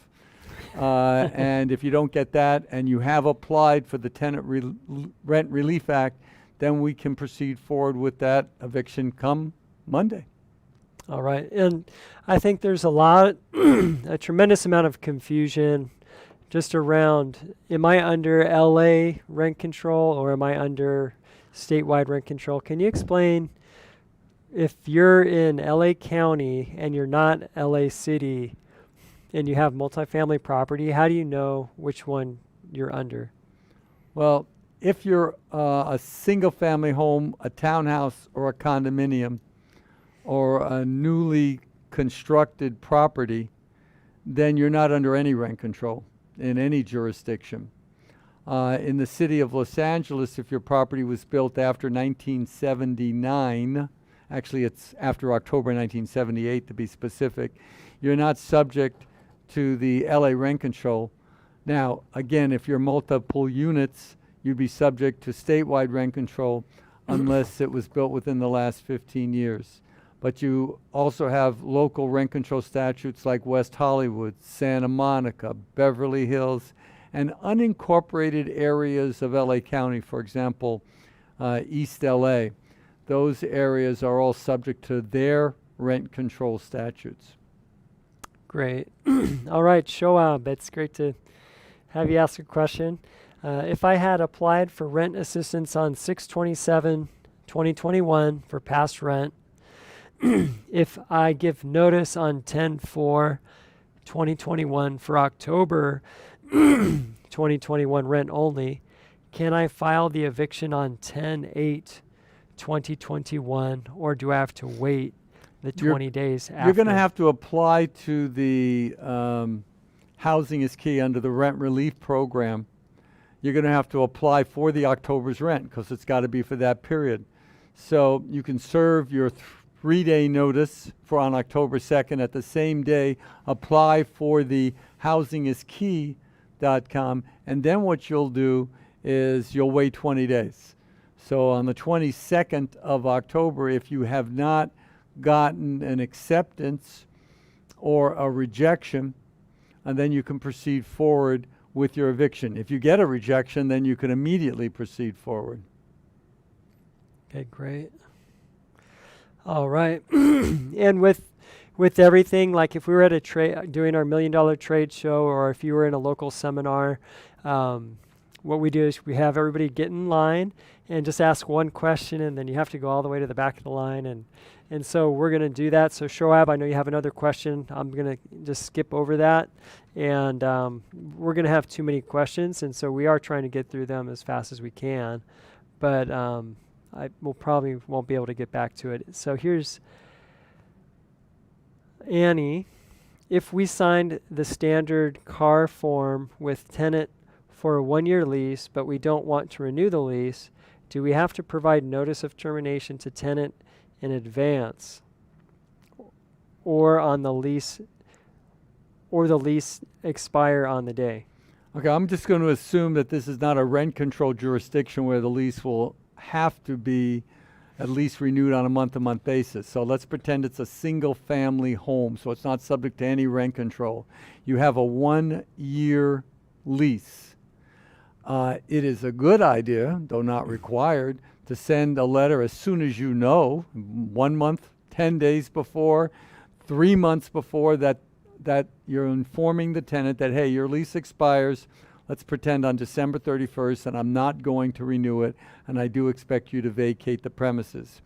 Speaker 2: And if you don't get that and you have applied for the Rent Relief Act, then we can proceed forward with that eviction come Monday.
Speaker 1: All right. And I think there's a tremendous amount of confusion just around, am I under LA rent control or am I under statewide rent control? Can you explain, if you're in LA County and you're not LA City and you have multifamily property, how do you know which one you're under?
Speaker 2: Well, if you're a single family home, a townhouse, or a condominium, or a newly constructed property, then you're not under any rent control in any jurisdiction. In the city of Los Angeles, if your property was built after 1979, actually it's after October 1978 to be specific, you're not subject to the LA rent control. Now, again, if you're multiple units, you'd be subject to statewide rent control unless it was built within the last 15 years. But you also have local rent control statutes like West Hollywood, Santa Monica, Beverly Hills, and unincorporated areas of LA County, for example, East LA. Those areas are all subject to their rent control statutes.
Speaker 1: Great. All right, Shoab, it's great to have you ask a question. If I had applied for rent assistance on 6/27/2021 for past rent, if I give notice on 10/4/2021 for October 2021 rent only, can I file the eviction on 10/8/2021, or do I have to wait the 20 days after?
Speaker 2: You're going to have to apply to the Housing is Key under the Rent Relief Program. You're going to have to apply for the October's rent because it's got to be for that period. So you can serve your 3-day notice for on October 2nd. At the same day, apply for the housingiskey.com, and then what you'll do is you'll wait 20 days. So on the 22nd of October, if you have not gotten an acceptance or a rejection, and then you can proceed forward with your eviction. If you get a rejection, then you can immediately proceed forward.
Speaker 1: Okay, great. All right. And with everything, like if we were at a trade doing our $1 million trade show, or if you were in a local seminar, what we do is we have everybody get in line and just ask one question, and then you have to go all the way to the back of the line. And so we're going to do that. So Shoab, I know you have another question. I'm going to just skip over that. And we're going to have too many questions, and so we are trying to get through them as fast as we can. But we'll probably won't be able to get back to it. So here's Annie. If we signed the standard car form with Tenant for a 1-year lease, but we don't want to renew the lease, do we have to provide notice of termination to Tenant in advance, or on the lease, or the lease expire on the day?
Speaker 2: Okay, I'm just going to assume that this is not a rent control jurisdiction where the lease will have to be at least renewed on a month-to-month basis. So let's pretend it's a single-family home, so it's not subject to any rent control. You have a 1-year lease. It is a good idea, though not required, to send a letter as soon as you know, 1 month, 10 days before, 3 months before, that you're informing the tenant that, hey, your lease expires, let's pretend on December 31st, and I'm not going to renew it, and I do expect you to vacate the premises.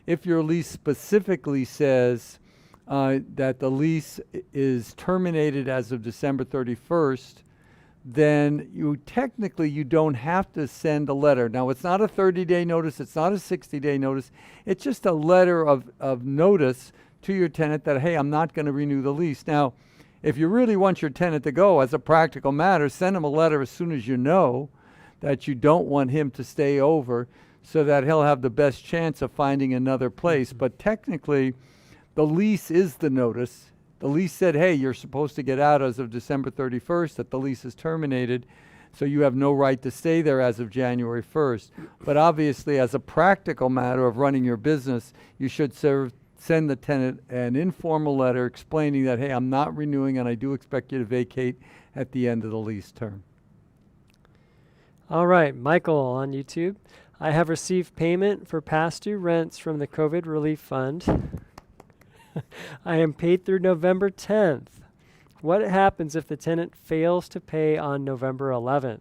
Speaker 2: If your lease specifically says that the lease is terminated as of December 31st, then you don't have to send a letter. Now, it's not a 30-day notice, it's not a 60-day notice, it's just a letter of notice to your tenant that, hey, I'm not going to renew the lease. Now, if you really want your tenant to go, as a practical matter, send him a letter as soon as you know that you don't want him to stay over, so that he'll have the best chance of finding another place. But technically, the lease is the notice. The lease said, hey, you're supposed to get out as of December 31st, that the lease is terminated, so you have no right to stay there as of January 1st. But obviously, as a practical matter of running your business, you should serve send the tenant an informal letter explaining that, hey, I'm not renewing and I do expect you to vacate at the end of the lease term.
Speaker 1: All right, Michael on YouTube. I have received payment for past due rents from the COVID relief fund. I am paid through November 10th. What happens if the tenant fails to pay on November 11th?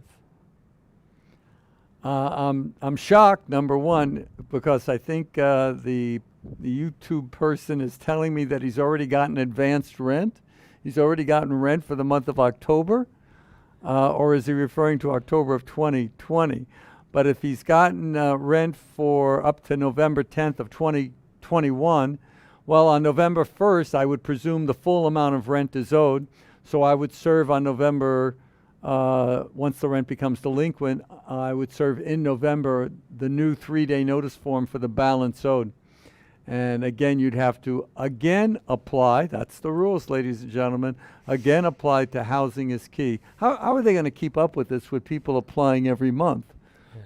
Speaker 2: I'm shocked, number one, because I think the YouTube person is telling me that he's already gotten advanced rent. He's already gotten rent for the month of October, or is he referring to October of 2020? But if he's gotten rent for up to November 10th of 2021, well, on November 1st, I would presume the full amount of rent is owed. So I would serve on November, once the rent becomes delinquent, I would serve in November the new 3-day notice form for the balance owed. And again, you'd have to again apply, that's the rules, ladies and gentlemen, again apply to Housing is Key. How are they going to keep up with this with people applying every month,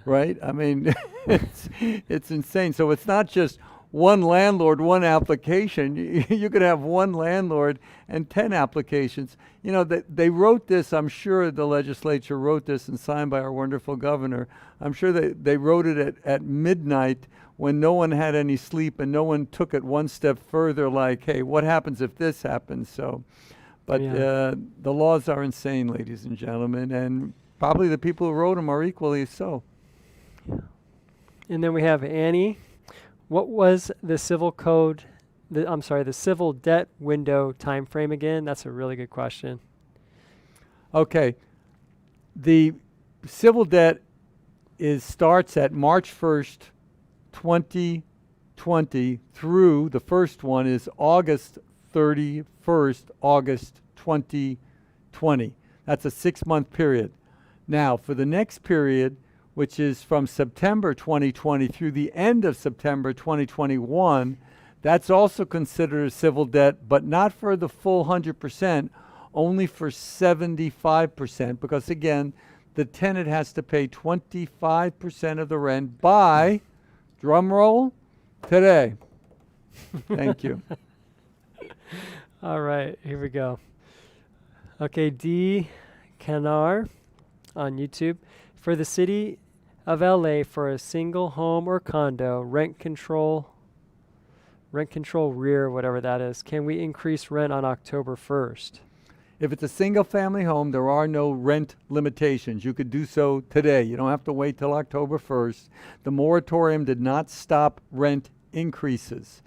Speaker 2: right? I mean, it's insane. So it's not just one landlord, one application. You could have one landlord and 10 applications. You know, they wrote this, I'm sure the legislature wrote this and signed by our wonderful governor. I'm sure they wrote it at midnight when no one had any sleep and no one took it one step further, like, hey, what happens if this happens? So, but the laws are insane, ladies and gentlemen, and probably the people who wrote them are equally so.
Speaker 1: And then we have Annie. What was the civil code, the civil debt window time frame again? That's a really good question.
Speaker 2: Okay. The civil debt starts at March 1st, 2020 through, the first one is August 31st, August 2020. That's a 6-month period. Now, for the next period, which is from September 2020 through the end of September 2021, that's also considered a civil debt, but not for the full 100%, only for 75%, because again, the tenant has to pay 25% of the rent by, drum roll, today. Thank you.
Speaker 1: All right, here we go. Okay, D. Canar on YouTube. For the city of LA, for a single home or condo, rent control rear, whatever that is, can we increase rent on October 1st?
Speaker 2: If it's a single family home, there are no rent limitations. You could do so today. You don't have to wait till October 1st. The moratorium did not stop rent increases.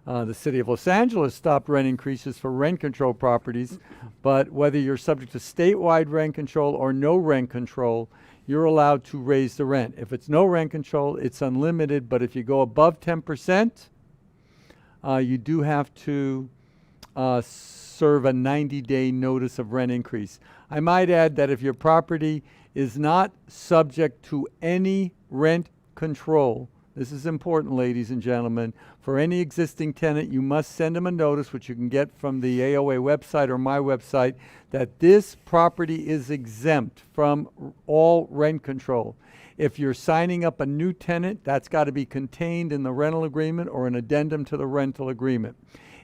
Speaker 2: The city of Los Angeles stopped rent increases for rent control properties, but whether you're subject to statewide rent control or no rent control, you're allowed to raise the rent. If it's no rent control, it's unlimited, but if you go above 10%, you do have to serve a 90-day notice of rent increase. I might add that if your property is not subject to any rent control, this is important, ladies and gentlemen, for any existing tenant, you must send them a notice, which you can get from the AOA website or my website, that this property is exempt from all rent control. If you're signing up a new tenant, that's got to be contained in the rental agreement or an addendum to the rental agreement.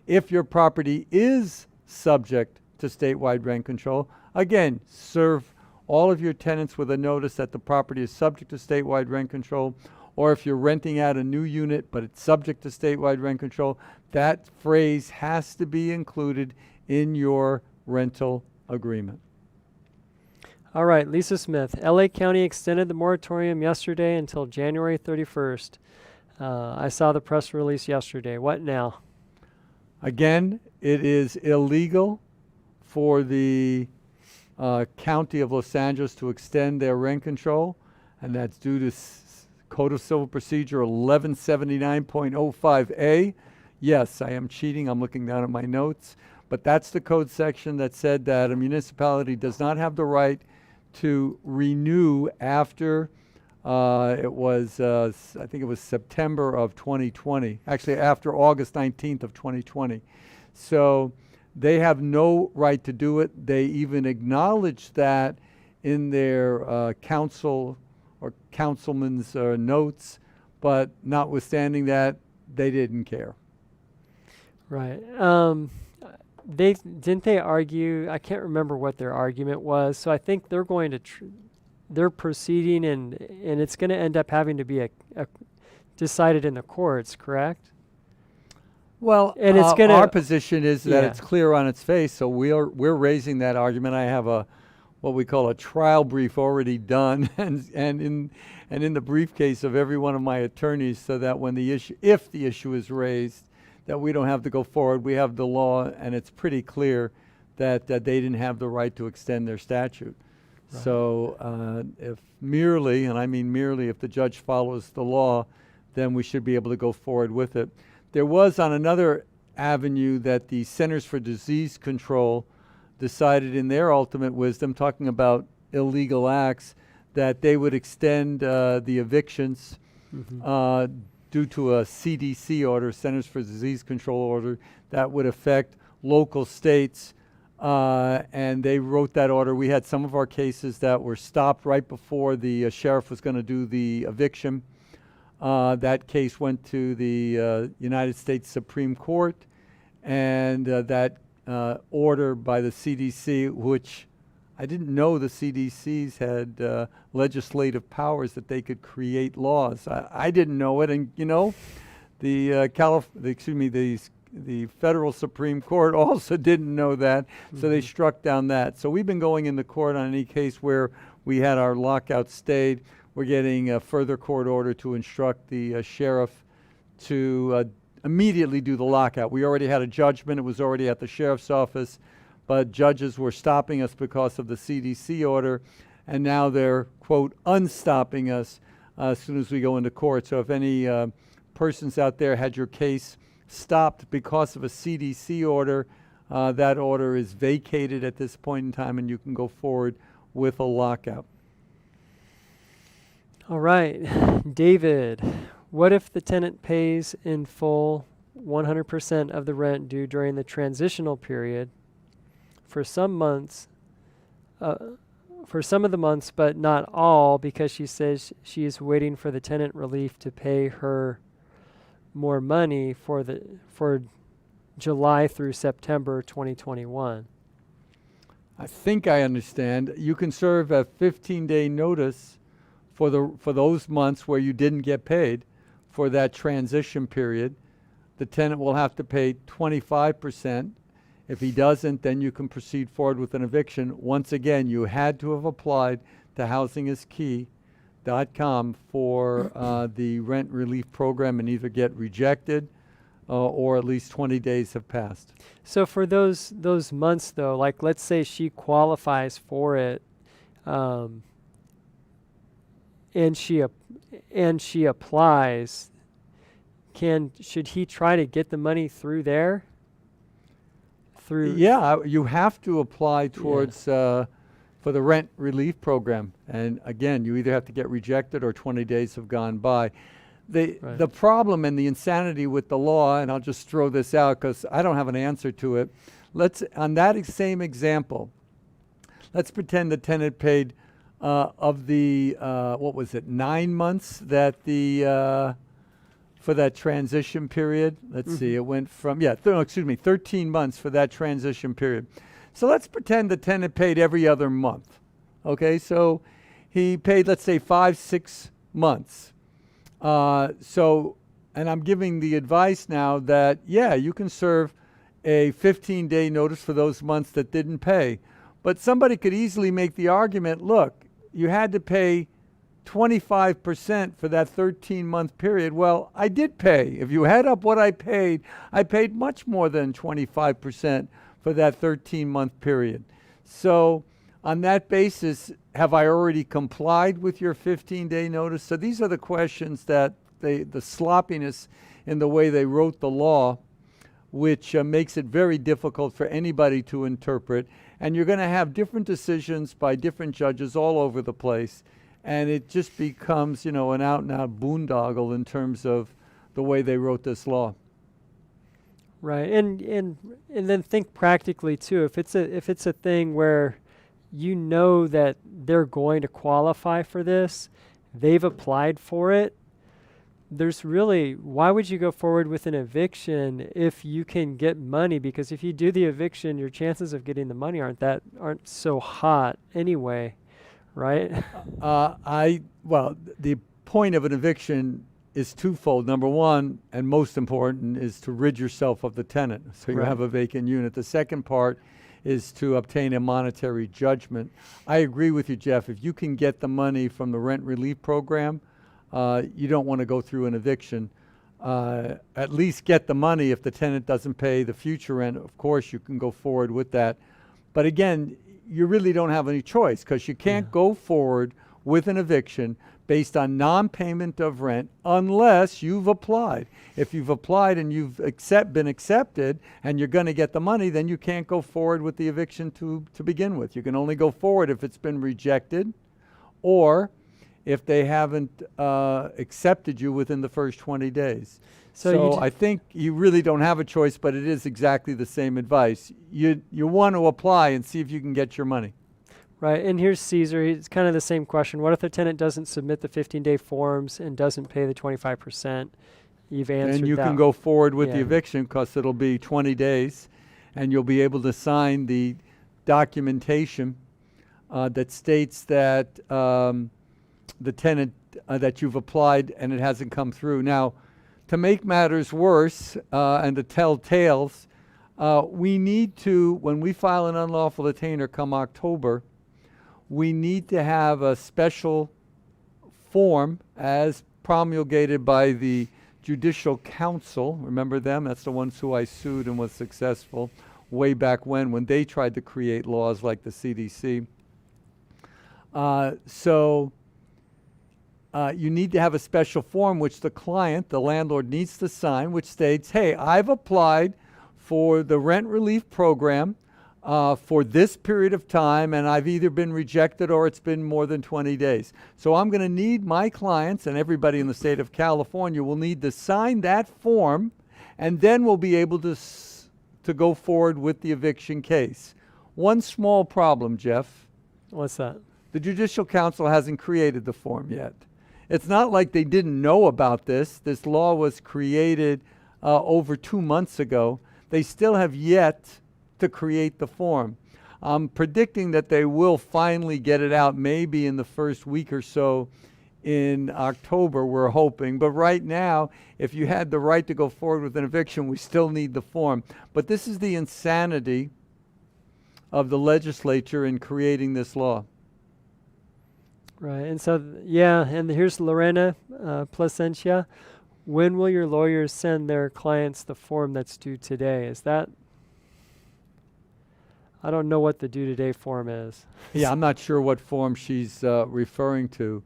Speaker 2: If your property is subject to statewide rent control, again, serve all of your tenants with a notice that the property is subject to statewide rent control, or if you're renting out a new unit but it's subject to statewide rent control, that phrase has to be included in your rental agreement.
Speaker 1: All right, Lisa Smith. LA County extended the moratorium yesterday until January 31st. I saw the press release yesterday. What now?
Speaker 2: Again, it is illegal for the County of Los Angeles to extend their rent control, and that's due to Code of Civil Procedure 1179.05A. Yes, I am cheating. I'm looking down at my notes. But that's the code section that said that a municipality does not have the right to renew after I think it was September of 2020. Actually, after August 19th of 2020. So they have no right to do it. They even acknowledged that in their council or councilman's notes, but notwithstanding that, they didn't care.
Speaker 1: Right. They argue. I can't remember what their argument was. So I think they're going to they're proceeding, and it's going to end up having to be a decided in the courts. Correct.
Speaker 2: Well,
Speaker 1: And it's going
Speaker 2: our
Speaker 1: to
Speaker 2: position is that
Speaker 1: yeah.
Speaker 2: it's clear on its face, so we're raising that argument. I have what we call a trial brief already done, and in the briefcase of every one of my attorneys, so that when if the issue is raised, that we don't have to go forward. We have the law, and it's pretty clear that they didn't have the right to extend their statute.
Speaker 1: Right.
Speaker 2: So if merely, and I mean merely, if the judge follows the law, then we should be able to go forward with it. There was on another avenue that the Centers for Disease Control decided in their ultimate wisdom, talking about illegal acts, that they would extend the evictions due to a CDC order, Centers for Disease Control order, that would affect local states. And they wrote that order. We had some of our cases that were stopped right before the sheriff was going to do the eviction. That case went to the United States Supreme Court, and that order by the CDC, which I didn't know the CDCs had legislative powers that they could create laws. I didn't know it, and the federal Supreme Court also didn't know that, so they struck down that. So we've been going into court on any case where we had our lockout stayed. We're getting a further court order to instruct the sheriff to immediately do the lockout. We already had a judgment. It was already at the sheriff's office, but judges were stopping us because of the CDC order, and now they're, quote, unstopping us as soon as we go into court. So if any persons out there had your case stopped because of a CDC order, that order is vacated at this point in time, and you can go forward with a lockout.
Speaker 1: All right, David, what if the tenant pays in full 100% of the rent due during the transitional period for some months, for some of the months, but not all, because she says she is waiting for the tenant relief to pay her more money for July through September 2021?
Speaker 2: I think I understand. You can serve a 15-day notice for those months where you didn't get paid for that transition period. The tenant will have to pay 25%. If he doesn't, then you can proceed forward with an eviction. Once again, you had to have applied to housingiskey.com for the rent relief program and either get rejected or at least 20 days have passed.
Speaker 1: So for those months, though, like let's say she qualifies for it, and she applies, should he try to get the money through there?
Speaker 2: Yeah, you have to apply towards for the rent relief program, and again, you either have to get rejected or 20 days have gone by. The problem and the insanity with the law, and I'll just throw this out because I don't have an answer to it. On that same example, let's pretend the tenant paid of the 9 months that for that transition period. Let's see, it went from 13 months for that transition period. So let's pretend the tenant paid every other month. Okay, so he paid, let's say, 5-6 months. And I'm giving the advice now that, you can serve a 15-day notice for those months that didn't pay. But somebody could easily make the argument, look, you had to pay 25% for that 13-month period. Well, I did pay. If you add up what I paid much more than 25% for that 13-month period. So on that basis, have I already complied with your 15-day notice? So these are the questions that the sloppiness in the way they wrote the law, which makes it very difficult for anybody to interpret. And you're going to have different decisions by different judges all over the place. And it just becomes, an out-and-out boondoggle in terms of the way they wrote this law.
Speaker 1: Right, and then think practically too. If it's a thing where you know that they're going to qualify for this, they've applied for it, there's really, why would you go forward with an eviction if you can get money? Because if you do the eviction, your chances of getting the money aren't so hot anyway, right?
Speaker 2: Well, the point of an eviction is twofold. Number one, and most important, is to rid yourself of the tenant, so you
Speaker 1: Right.
Speaker 2: have a vacant unit. The second part is to obtain a monetary judgment. I agree with you, Jeff. If you can get the money from the rent relief program, you don't want to go through an eviction. At least get the money. If the tenant doesn't pay the future rent, of course you can go forward with that. But again, you really don't have any choice, because you can't go forward with an eviction based on non-payment of rent unless you've applied. If you've applied and you've been accepted and you're going to get the money, then you can't go forward with the eviction to begin with. You can only go forward if it's been rejected, or if they haven't accepted you within the first 20 days. So I think you really don't have a choice, but it is exactly the same advice. You want to apply and see if you can get your money.
Speaker 1: Right, and here's Caesar. It's kind of the same question. What if the tenant doesn't submit the 15-day forms and doesn't pay the 25%? You've answered
Speaker 2: And you
Speaker 1: that.
Speaker 2: can go forward with the
Speaker 1: Yeah.
Speaker 2: eviction, because it'll be 20 days, and you'll be able to sign the documentation that states that the tenant, that you've applied and it hasn't come through. Now, to make matters worse and to tell tales, we need to, when we file an unlawful detainer come October, we need to have a special form as promulgated by the Judicial Council. Remember them? That's the ones who I sued and was successful way back when they tried to create laws like the CDC. You need to have a special form which the client, the landlord, needs to sign, which states, hey, I've applied for the rent relief program for this period of time, and I've either been rejected or it's been more than 20 days. So I'm going to need my clients, and everybody in the state of California will need to sign that form, and then we'll be able to go forward with the eviction case. One small problem, Jeff.
Speaker 1: What's that?
Speaker 2: The Judicial Council hasn't created the form yet. It's not like they didn't know about this. This law was created over 2 months ago. They still have yet to create the form. I'm predicting that they will finally get it out maybe in the first week or so in October, we're hoping. But right now, if you had the right to go forward with an eviction, we still need the form. But this is the insanity of the legislature in creating this law.
Speaker 1: Right, and so, yeah, and here's Lorena Placencia. When will your lawyers send their clients the form that's due today? Is that, I don't know what the due today form is.
Speaker 2: Yeah, I'm not sure what form she's referring to.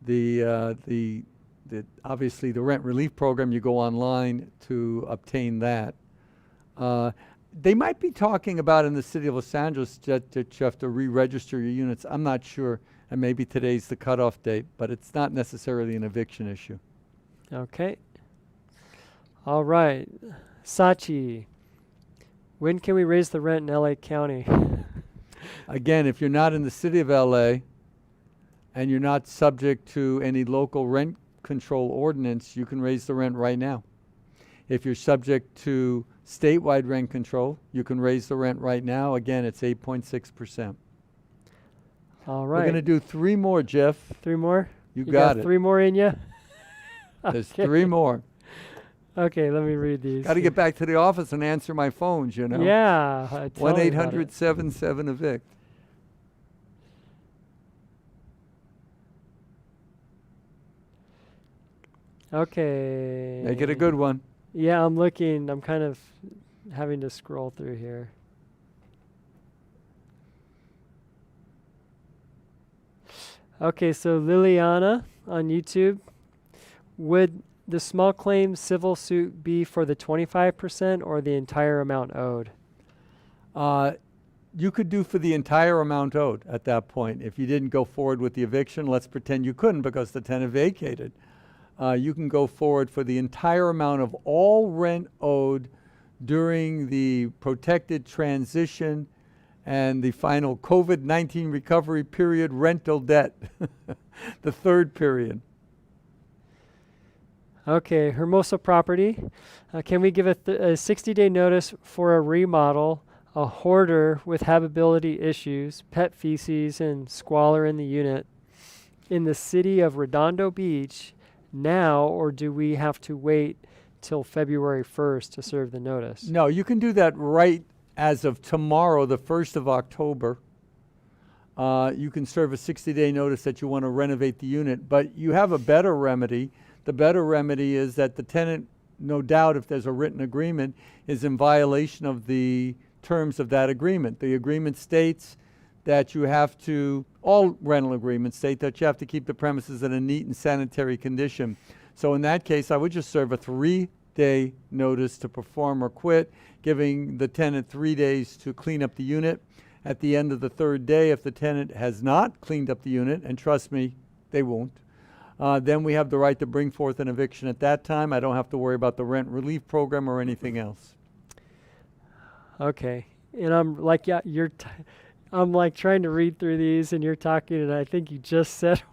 Speaker 2: The obviously the rent relief program, you go online to obtain that. They might be talking about in the city of Los Angeles that you have to re-register your units. I'm not sure, and maybe today's the cutoff date, but it's not necessarily an eviction issue.
Speaker 1: Okay. All right. Sachi, when can we raise the rent in LA County?
Speaker 2: Again, if you're not in the city of LA and you're not subject to any local rent control ordinance, you can raise the rent right now. If you're subject to statewide rent control, you can raise the rent right now. Again, it's 8.6%.
Speaker 1: All right.
Speaker 2: We're going to do 3 more, Jeff.
Speaker 1: 3 more?
Speaker 2: You got it.
Speaker 1: 3 more in you?
Speaker 2: There's 3 more.
Speaker 1: Okay, let me read these.
Speaker 2: Got to get back to the office and answer my phones, you know.
Speaker 1: Yeah. Tell me about it.
Speaker 2: 1-800-77-EVICT.
Speaker 1: Okay.
Speaker 2: Make it a good one.
Speaker 1: Yeah, I'm looking. I'm kind of having to scroll through here. Okay, so Liliana on YouTube. Would the small claim civil suit be for the 25% or the entire amount owed?
Speaker 2: You could do for the entire amount owed at that point. If you didn't go forward with the eviction, let's pretend you couldn't because the tenant vacated. You can go forward for the entire amount of all rent owed during the protected transition and the final COVID-19 recovery period rental debt, the third period.
Speaker 1: Okay, Hermosa property. Can we give a 60-day notice for a remodel, a hoarder with habitability issues, pet feces, and squalor in the unit in the city of Redondo Beach now, or do we have to wait till February 1st to serve the notice?
Speaker 2: No, you can do that right as of tomorrow, the 1st of October. You can serve a 60-day notice that you want to renovate the unit, but you have a better remedy. The better remedy is that the tenant, no doubt, if there's a written agreement, is in violation of the terms of that agreement. The agreement states that you have to, all rental agreements state that you have to keep the premises in a neat and sanitary condition. So in that case, I would just serve a 3-day notice to perform or quit, giving the tenant 3 days to clean up the unit. At the end of the 3rd day, if the tenant has not cleaned up the unit, and trust me, they won't, then we have the right to bring forth an eviction at that time. I don't have to worry about the rent relief program or anything else.
Speaker 1: Okay, and I'm like, yeah, I'm like trying to read through these, and you're talking, and I think you just said,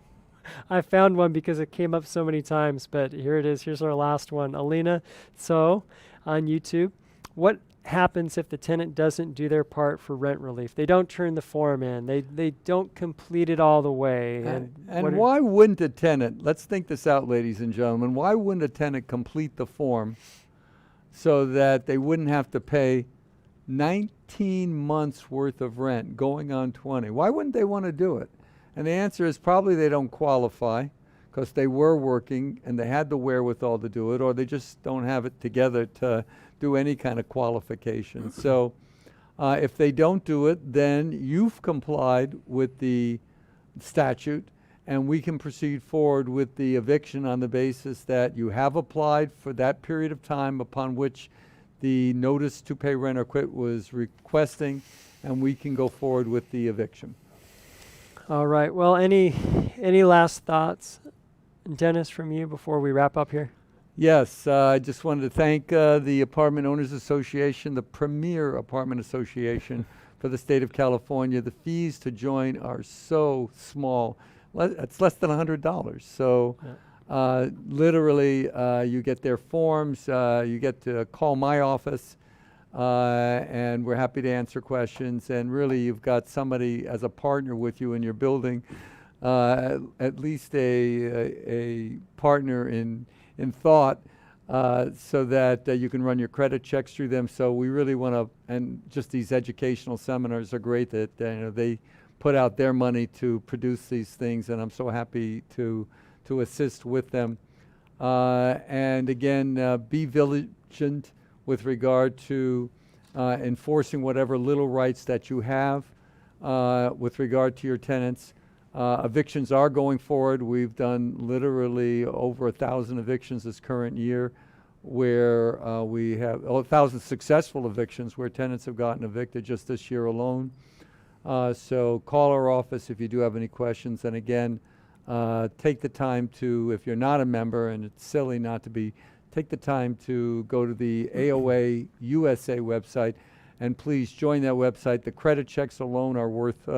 Speaker 1: I found one because it came up so many times, but here it is. Here's our last one. Alina, so on YouTube, what happens if the tenant doesn't do their part for rent relief? They don't turn the form in. They don't complete it all the way.
Speaker 2: And why wouldn't a tenant, let's think this out, ladies and gentlemen, why wouldn't a tenant complete the form so that they wouldn't have to pay 19 months worth of rent going on 20? Why wouldn't they want to do it? And the answer is probably they don't qualify because they were working and they had the wherewithal to do it, or they just don't have it together to do any kind of qualification. So if they don't do it, then you've complied with the statute, and we can proceed forward with the eviction on the basis that you have applied for that period of time upon which the notice to pay rent or quit was requesting, and we can go forward with the eviction.
Speaker 1: All right. Well, any last thoughts, Dennis, from you before we wrap up here?
Speaker 2: Yes, I just wanted to thank the Apartment Owners Association, the premier apartment association for the state of California. The fees to join are so small. It's less than $100. So literally, you get their forms, you get to call my office, and we're happy to answer questions. And really, you've got somebody as a partner with you in your building, at least a partner in thought, so that you can run your credit checks through them. So we really want to, and just these educational seminars are great that they put out their money to produce these things, and I'm so happy to assist with them. And again, be vigilant with regard to enforcing whatever little rights that you have with regard to your tenants. Evictions are going forward. We've done literally over 1,000 evictions this current year, where we have 1,000 successful evictions where tenants have gotten evicted just this year alone. So call our office if you do have any questions. And again, take the time to, if you're not a member, and it's silly not to be, take the time to go to the AOA USA website, and please join that website. The credit checks alone are worth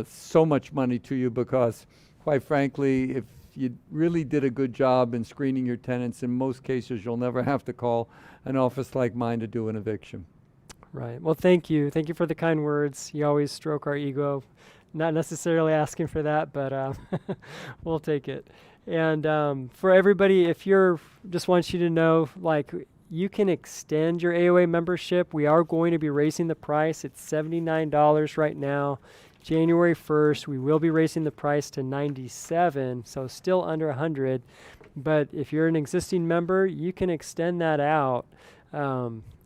Speaker 2: so much money to you, because quite frankly, if you really did a good job in screening your tenants, in most cases you'll never have to call an office like mine to do an eviction.
Speaker 1: Right. Well, thank you. Thank you for the kind words. You always stroke our ego. Not necessarily asking for that, but we'll take it. And for everybody, if you're, just want you to know, like, you can extend your AOA membership. We are going to be raising the price. It's $79 right now. January 1st, we will be raising the price to $97, so still under $100. But if you're an existing member, you can extend that out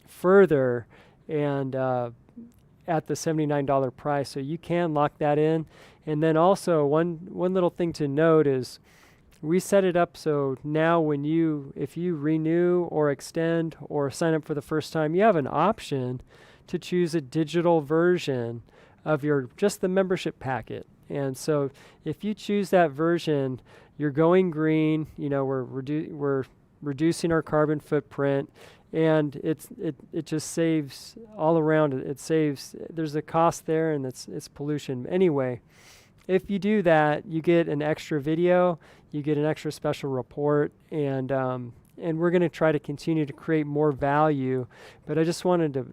Speaker 1: further, and at the $79 price. So you can lock that in. And then also one little thing to note is we set it up so now if you renew or extend or sign up for the first time, you have an option to choose a digital version of just the membership packet. And so if you choose that version, you're going green. We're reducing our carbon footprint, and it just saves all around. It saves. There's a cost there, and it's pollution anyway. if you do that, you get an extra video, you get an extra special report, and we're going to try to continue to create more value. But I just wanted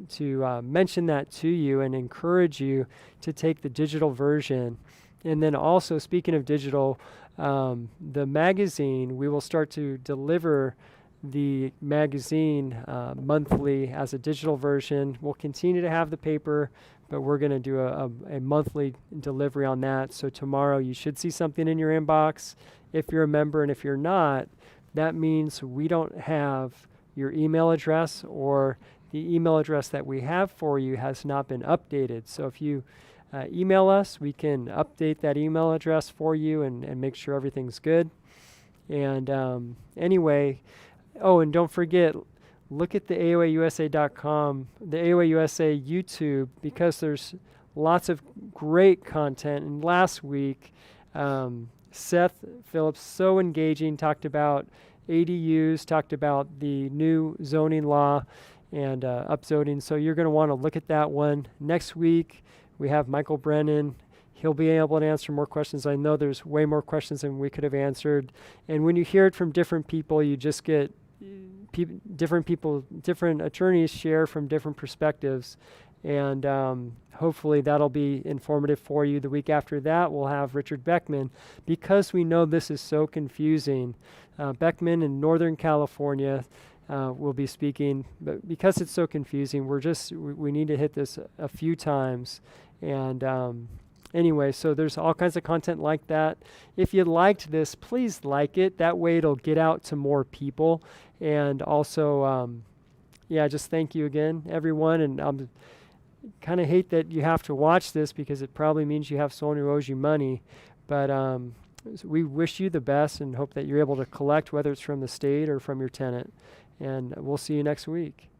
Speaker 1: to mention that to you and encourage you to take the digital version. And then also, speaking of digital, the magazine, we will start to deliver the magazine monthly as a digital version. We'll continue to have the paper, but we're going to do a monthly delivery on that. So tomorrow you should see something in your inbox if you're a member, and if you're not, that means we don't have your email address, or the email address that we have for you has not been updated. So if you email us, we can update that email address for you and make sure everything's good. And anyway, oh, and don't forget, look at the AOAUSA.com, the AOA USA YouTube, because there's lots of great content. And last week, Seth Phillips, so engaging, talked about ADUs, talked about the new zoning law and upzoning. So you're going to want to look at that one. Next week, we have Michael Brennan. He'll be able to answer more questions. I know there's way more questions than we could have answered. And when you hear it from different people, you just get different attorneys share from different perspectives. And hopefully that'll be informative for you. The week after that, we'll have Richard Beckman. Because we know this is so confusing, Beckman in Northern California will be speaking. But because it's so confusing, we need to hit this a few times. And anyway, so there's all kinds of content like that. If you liked this, please like it. That way it'll get out to more people. And also, just thank you again, everyone. And kind of hate that you have to watch this, because it probably means you have someone who owes you money. But we wish you the best and hope that you're able to collect, whether it's from the state or from your tenant. And we'll see you next week.